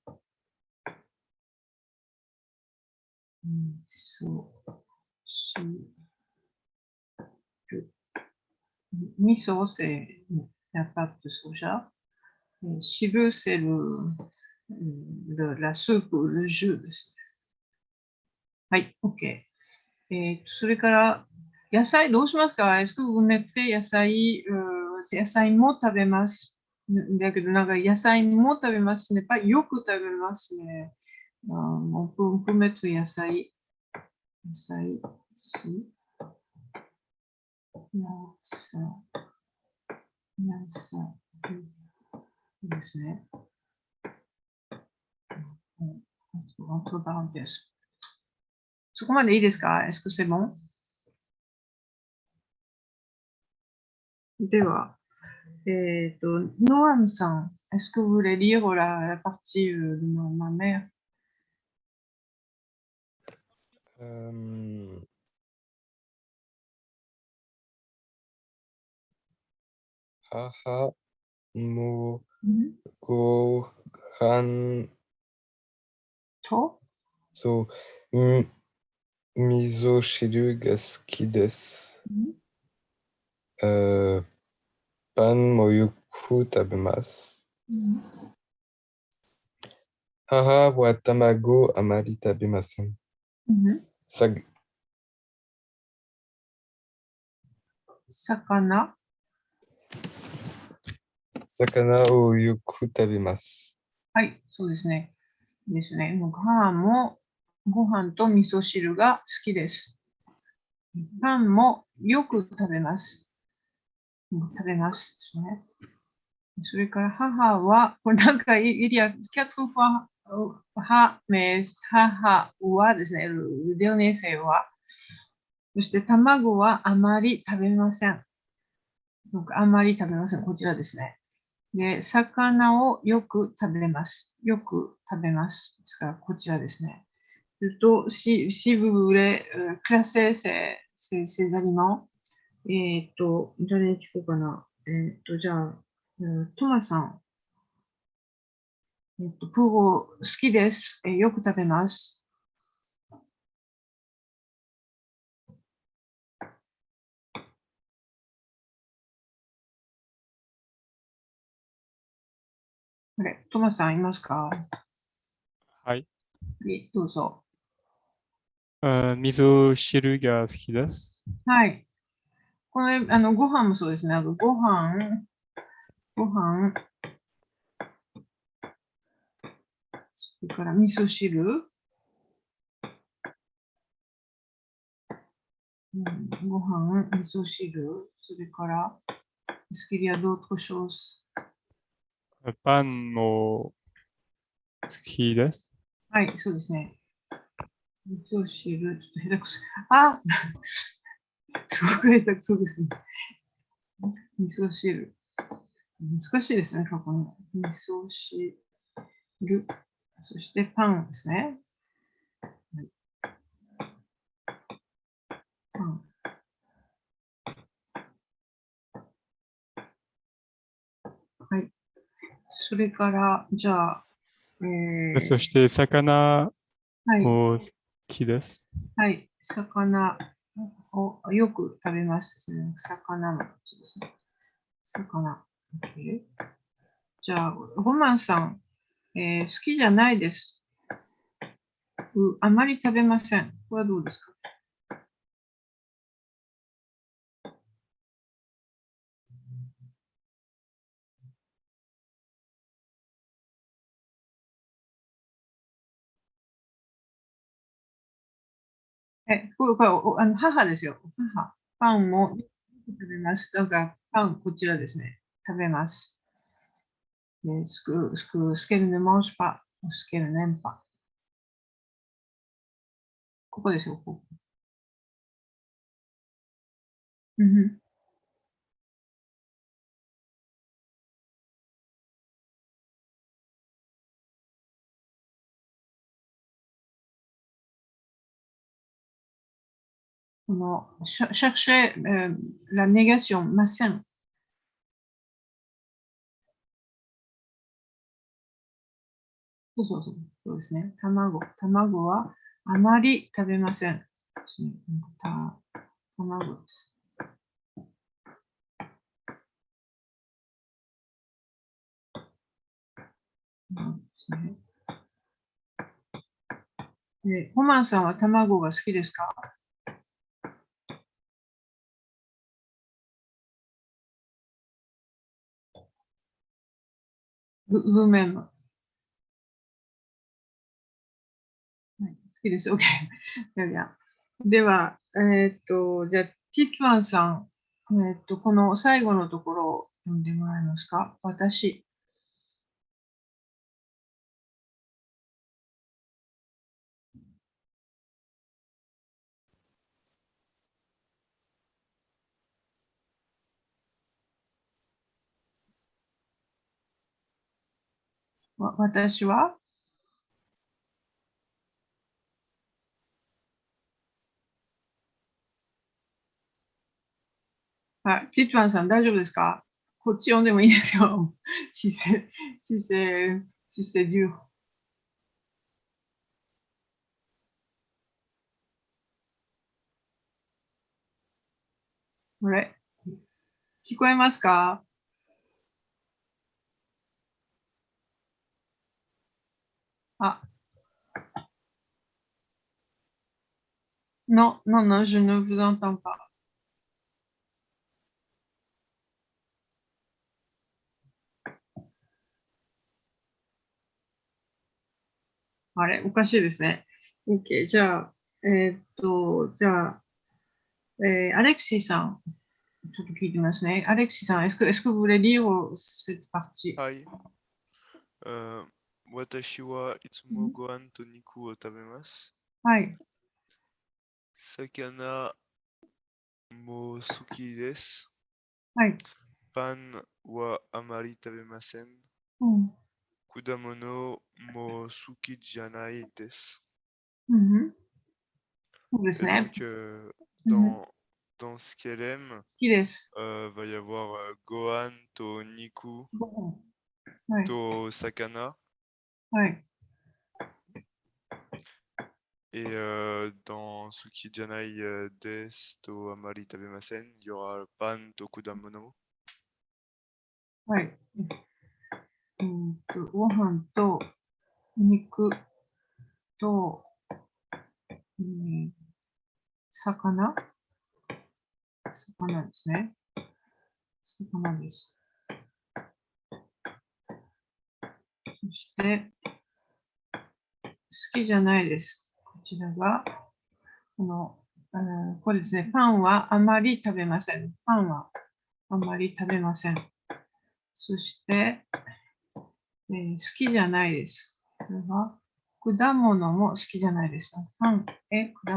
汁。味噌 c'est la pâte de soja. Shiru, c'est la soupe, le jus ですね。はい、OK。それから、野菜どうしますか? Est-ce que vous mettez 野菜も食べます。だけど、なんか野菜も食べますね。よく食べますね。on peut mettre 野菜、si、野菜ですね。entre parenthèses。そこまでいいですか? Est-ce que c'est bon? では、ノアムさん、est-ce que vous voulez lire la partie de ma mère? Haha mo gohan To? so miso shiru ga suki desu. Pan mo yoku tabemasu. Haha wa tamago amari tabemasen. Sakana. Sakana o yoku tabemasu. はい、そうですね。ですね。ご飯と味噌汁が好きです。パンもよく食べます。食べますですね。それから母は、これなんかil y a 4 fois 母、mais 母はですね、le dernier c'est は。そして卵はあまり食べません。あまり食べません。こちらですね。で、魚をよく食べます。よく食べます。ですから、こちらですね。si vous voulez classer ces aliments, 誰に聞こうかな。じゃあ、トマさん。好きです。よく食べます。あれ、トマさんいますか？はい。はい、どうぞ。味噌汁が好きです。はい。これ、ご飯もそうですね。ご飯、それから味噌汁、ご飯、味噌汁、それから、est-ce qu'il y a d'autres choses? パンも好きです。はい、そうですね。味噌汁、ちょっと下手くそ。あすごく下手くそですね。味噌汁。難しいですね、書くの。味噌汁。そしてパンですね。はい、パン。はい。それから、じゃあ、そして魚はい。も好きです。はい。魚をよく食べますですね。魚もそうですね。魚。OK。じゃあ、ロマンさん、好きじゃないです。あまり食べません。これはどうですか？これ母ですよ。母。パンもよく食べます。だから、パン、こちらですね。食べます。ce qu'elle ne mange pas, ou ce qu'elle n'aime pas. ここですよ、ここ。うんふん。chercher la négation, ません。そうそうそう。そうですね。卵はあまり食べません。卵です。ですね。で、ホマンさんは卵が好きですか？vous même。はい、好きです。OK。では、じゃあ、ティトゥアンさん、この最後のところを読んでもらえますか？私。私はティトゥアンさん大丈夫ですか？こっち読んでもいいですよ。si c'est dur。これ、聞こえますか？あ、non, non, non, je ne vous entends pas。あれ、おかしいですね。OK、じゃあ、じゃあ、アレクシーさん、ちょっと聞いてますね。アレクシーさん、est-ce que vous voulez lire cette partie？ はい。私はいつもご飯と肉を食べます。はい。魚も好きです。はい。pan wa amari tabemasen. うん。Kudamono mo suki janai desu. うん。そうです Et ね。 donc, うん。 dans ce qu'elle aime, 好きです。 va y avoir Gohan to Niku ご飯。はい。 to Sakana. はい。 Et dans Suki Janai Des to Amari Tabemasen, il y aura Pan to Kudamono. はい。ご飯と肉と、魚ですね。魚です。そして、好きじゃないです。こちらが、これですね。パンはあまり食べません。パンはあまり食べません。そして、好きじゃないです。これは、果物も好きじゃないです。パン、果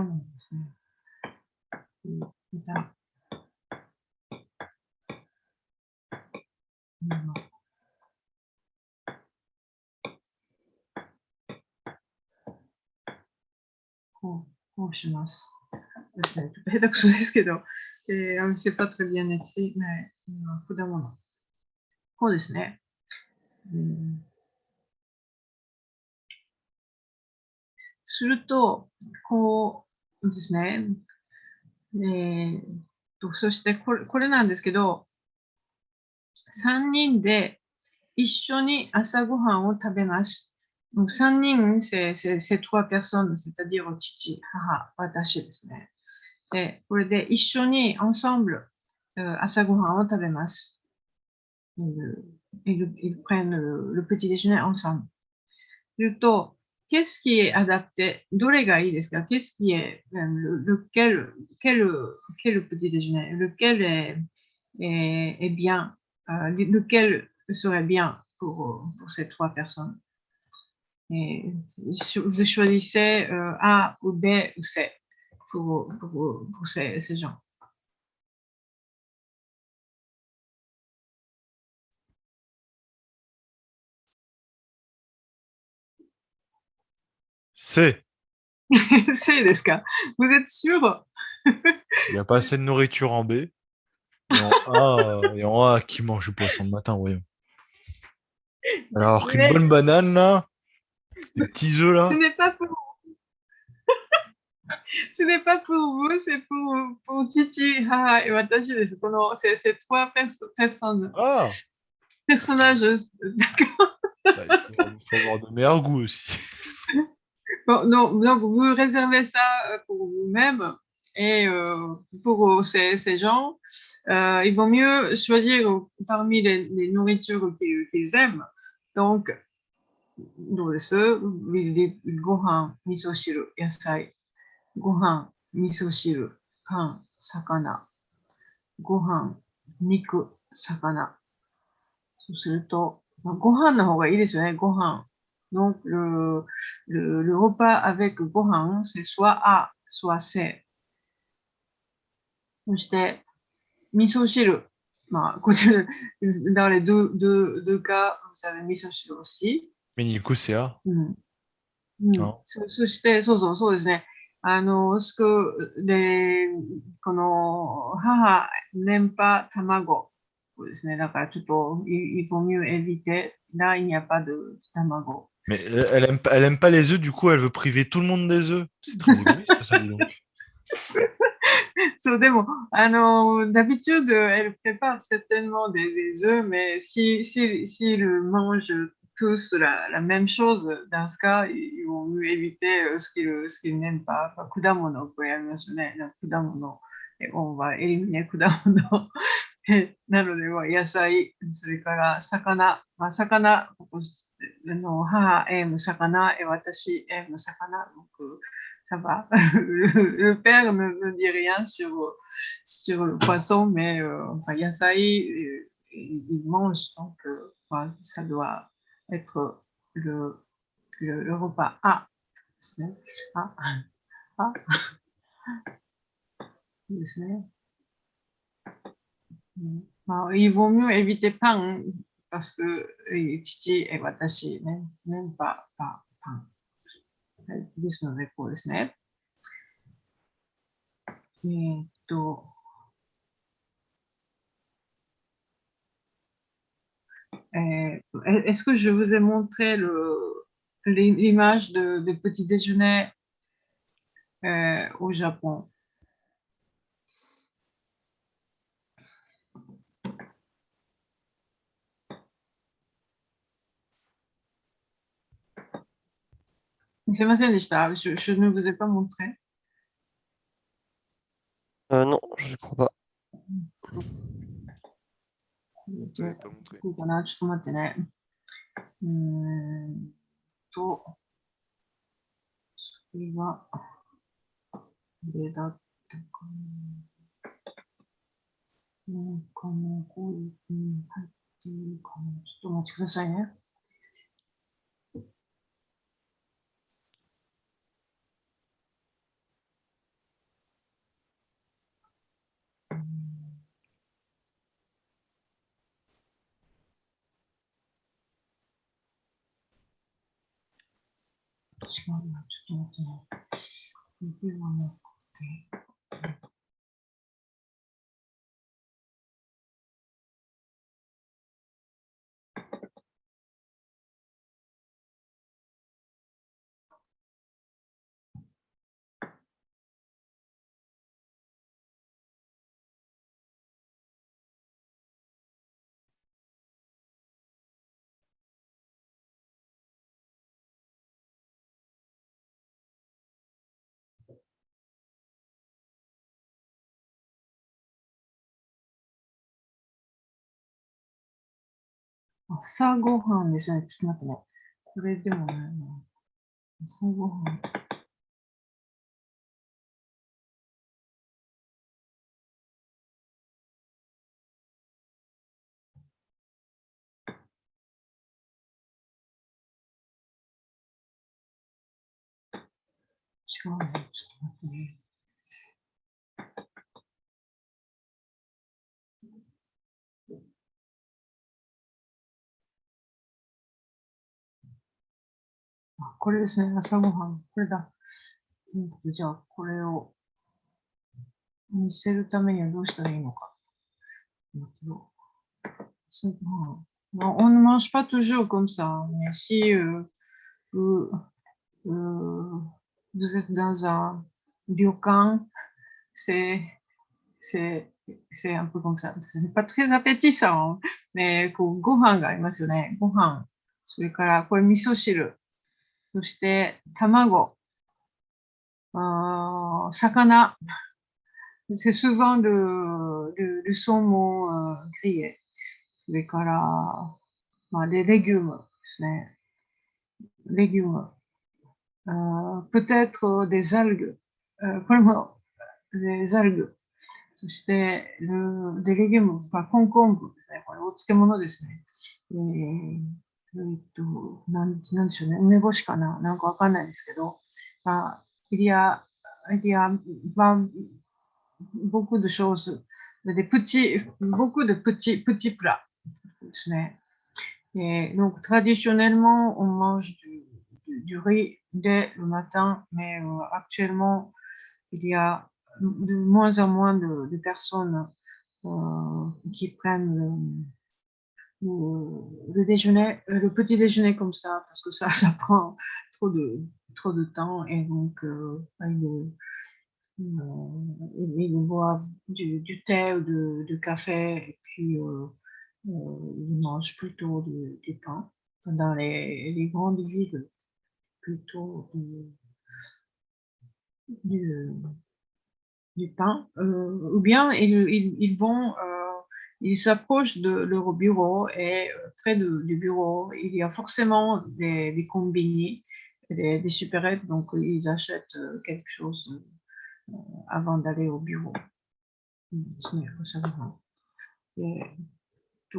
物ですね。こうします。ですね。ちょっと下手くそですけど、c'est pas très bien écrit, mais 果物。こうですね。すると、こうですね。そしてこれなんですけど、3人で一緒に朝ごはんを食べます。Donc, 3人、c'est 3 personnes, c'est-à-dire 父、母、私ですね。で、これで一緒に ensemble 朝ごはんを食べます。Ils prennent le petit déjeuner ensemble. すると、qu'est-ce qui est adapté? どれがいいですか? Qu'est-ce qui est quel petit déjeuner? Lequel est bien? Lequel serait bien pour ces 3 personnes? Et vous choisissez A ou B ou C pour ces gens. C. C ですか? Vous êtes sûr? Il n'y a pas assez de nourriture en B. Et en A, qui mange du poisson le matin, voyons. Alors qu'une bonne banane, là, des petits œufs, Ce là. n'est pas pour ce n'est pas pour vous, c'est pour Titi, Haha et Watashi desu. C'est 3 personnes. Ah! Personnages, d'accord. Bah, il faut avoir de meilleurs goûts aussi. Bon, donc vous réservez ça pour vous-même et pour ces gens, il vaut mieux choisir parmi les nourritures qu'ils aiment. Donc, どうです？ご飯、味噌汁、野菜。ご飯、味噌汁、パン、魚。ご飯、肉、魚。そうすると、ご飯の方がいいですよね、ご飯。Donc, le repas avec ご飯、c'est soit A, soit C. そして、味噌汁。まあ、こちら、dans les deux cas, vous avez 味噌汁 aussi. Mais Nico, c'est A. そして、そうですね。この母、n'aime pas 卵ですね。だからちょっと、il vaut mieux éviter. Là, il n'y a pas de 卵。Mais elle aime pas les œufs, du coup, elle veut priver tout le monde des œufs. C'est très égoïste, ça, dis donc. そう、でも、d'habitude, elle prépare certainement des œufs, mais s'ils mangent tous la même chose, dans ce cas, ils vont mieux éviter ce qu'ils n'aiment pas. 果物、これやりますね。果物。on va éliminer 果物。なので、野菜、それから魚。魚、母 aime 魚、私 aime 魚。donc, ça va. Le père ne dit rien sur le poisson, mais enfin, yasaï, il mange, donc enfin, ça doit être le repas A. A. A. Il vaut mieux éviter pain parce que Chichi et Watashi n'aiment pas pain. ですので、こうですね。Est-ce que je vous ai montré l'image de petit déjeuner au Japon? Je ne vous ai pas montré. Non, je ne crois pas. vous n'avez pas montré. こうかな、ちょっと待ってね。それは、これだったかな。なんかもう、こういう風に入っているかな。ちょっとお待ちくださいね。違うな、ちょっと待ってね。これはなくて。朝ごはんですね。ちょっと待ってね。これでもないな。朝ごはん。違うね。ちょっと待ってね。これですね。朝ごはん。これだ。じゃあ、これを見せるためにはどうしたらいいのか。On ne mange pas toujours comme ça, mais si vous êtes dans un ryokan, c'est un peu comme ça. Ce n'est pas très appétissant, mais ご飯がありますよね。ご飯。それから、これ味噌汁。そして、卵。魚。C'est souvent le saumon grillé. それから、des légumes ですね。légumes. Peut-être des algues. これも、des algues. そして、des légumes, コンコンブですね。これお漬物ですね。なんでしょうね。梅干しかななんかわかんないですけど。il y a beaucoup de choses, beaucoup de petits plats. Et donc, traditionnellement, on mange du riz dès le matin, mais actuellement, il y a de moins en moins de personnes qui prennent le déjeuner, le petit déjeuner comme ça, parce que ça prend trop de temps, et donc ils boivent du thé ou de café, et puis ils mangent plutôt du pain. Dans les grandes villes, plutôt du pain, ou bien ils s'approchent de leur bureau, et près du bureau, il y a forcément des combini, des supérettes, donc ils achètent quelque chose avant d'aller au bureau. ですね、朝ごはん。ち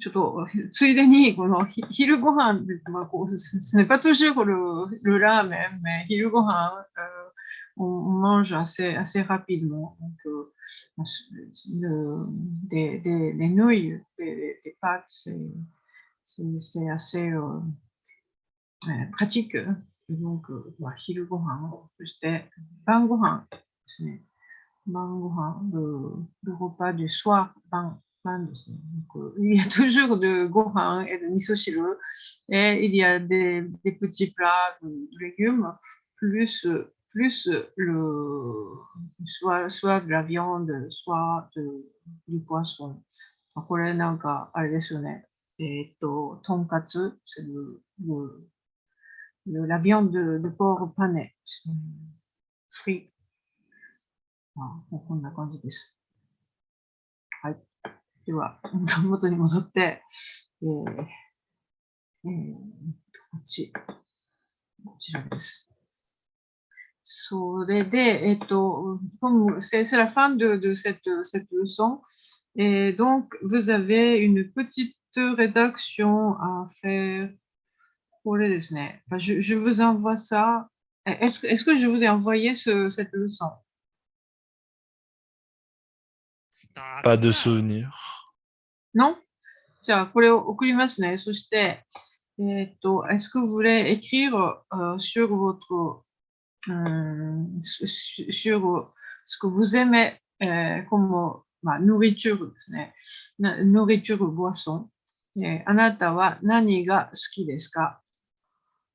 ょっと、ついでに、この昼ご飯で、ce n'est pas toujours le ramen, mais 昼ご飯 on mange assez rapidement. Donc, des nouilles, des pâtes, c'est assez pratique. Donc, 昼ご飯、そして晩ご飯ですね。晩ご飯、le repas du soir, 晩ですね。Donc, il y a toujours de ご飯 et de miso-shiru, et il y a des petits plats de légumes, plus soit de la viande, soit du poisson. これなんか、あれですよね。とんかつ、c'est la viande de porc pané, frit. こんな感じです。はい。では、元に戻って、こちらです。それで、comme c'est la fin de cette leçon, et donc vous avez une petite rédaction à faire. これですね。Je vous envoie ça. Est-ce que je vous ai envoyé cette leçon? Pas de souvenir. Non? じゃあ、これを送りますね。そして、est-ce que vous voulez écrire sur votre sur ce que vous aimez comme nourriture ですね。nourriture, boisson. あなたは何が好きですか？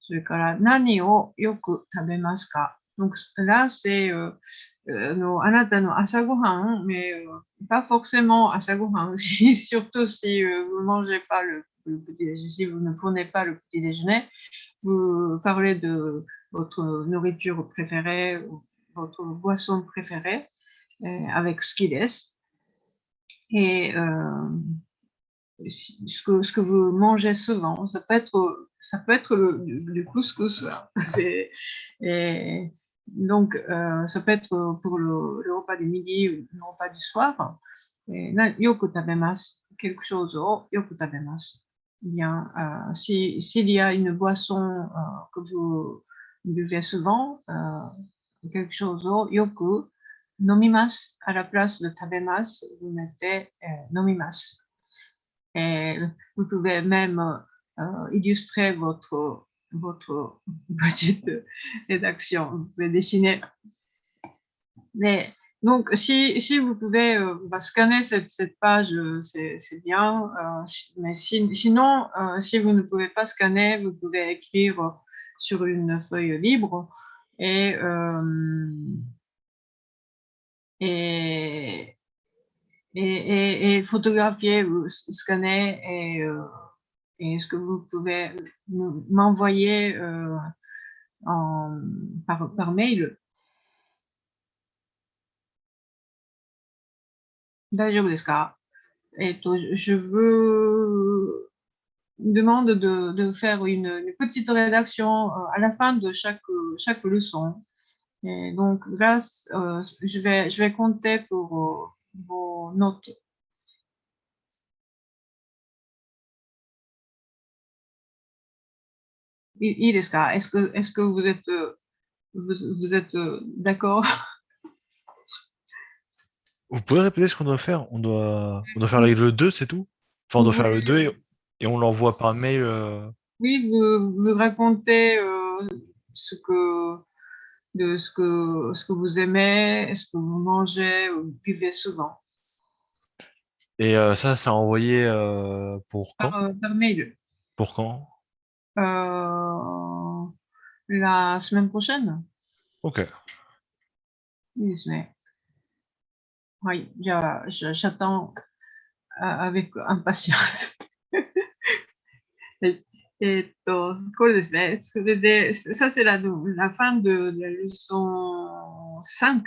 それから何をよく食べますか？ Donc là, c'est あなたの朝ごはん、mais pas forcément 朝ごはん, surtout si vous ne mangez pas le petit déjeuner, si vous ne prenez pas le petit déjeuner, vous parlez de votre nourriture préférée, votre boisson préférée, avec ce qu'il est. Et ce que vous mangez souvent, ça peut être le couscous. Et donc, ça peut être pour le repas du midi ou le repas du soir. Yoku tabemasu, quelque chose au yoku tabemasu. Bien, s'il y a une boisson que vous buvez souvent, quelque chose au yoku nomimasu, à la place de tabemasu, vous mettez nomimasu. Et vous pouvez même illustrer votre petite rédaction. Vous pouvez dessiner. Donc, si vous pouvez scanner cette page, c'est bien. Mais sinon, si vous ne pouvez pas scanner, vous pouvez écrire sur une feuille libre et photographier, scanner et est-ce que vous pouvez m'envoyer par mail? 大丈夫ですか？je vous demande de faire une petite rédaction à la fin de chaque leçon. Et donc là, je vais compter pour vos notes. いいですか？ Est-ce que vous êtes d'accord? Vous pouvez répéter ce qu'on doit faire? On doit faire le 2, c'est tout? Enfin, on doit faire le 2 et on l'envoie par mail. Oui, vous racontez ce que vous aimez, ce que vous mangez, vous buvez souvent. Et ça a envoyé pour quand? Par mail. Pour quand? La semaine prochaine. Ok. いいですね。はい。じゃあ、j'attends avec impatience. これですね。それで、ça c'est la fin de la leçon 5.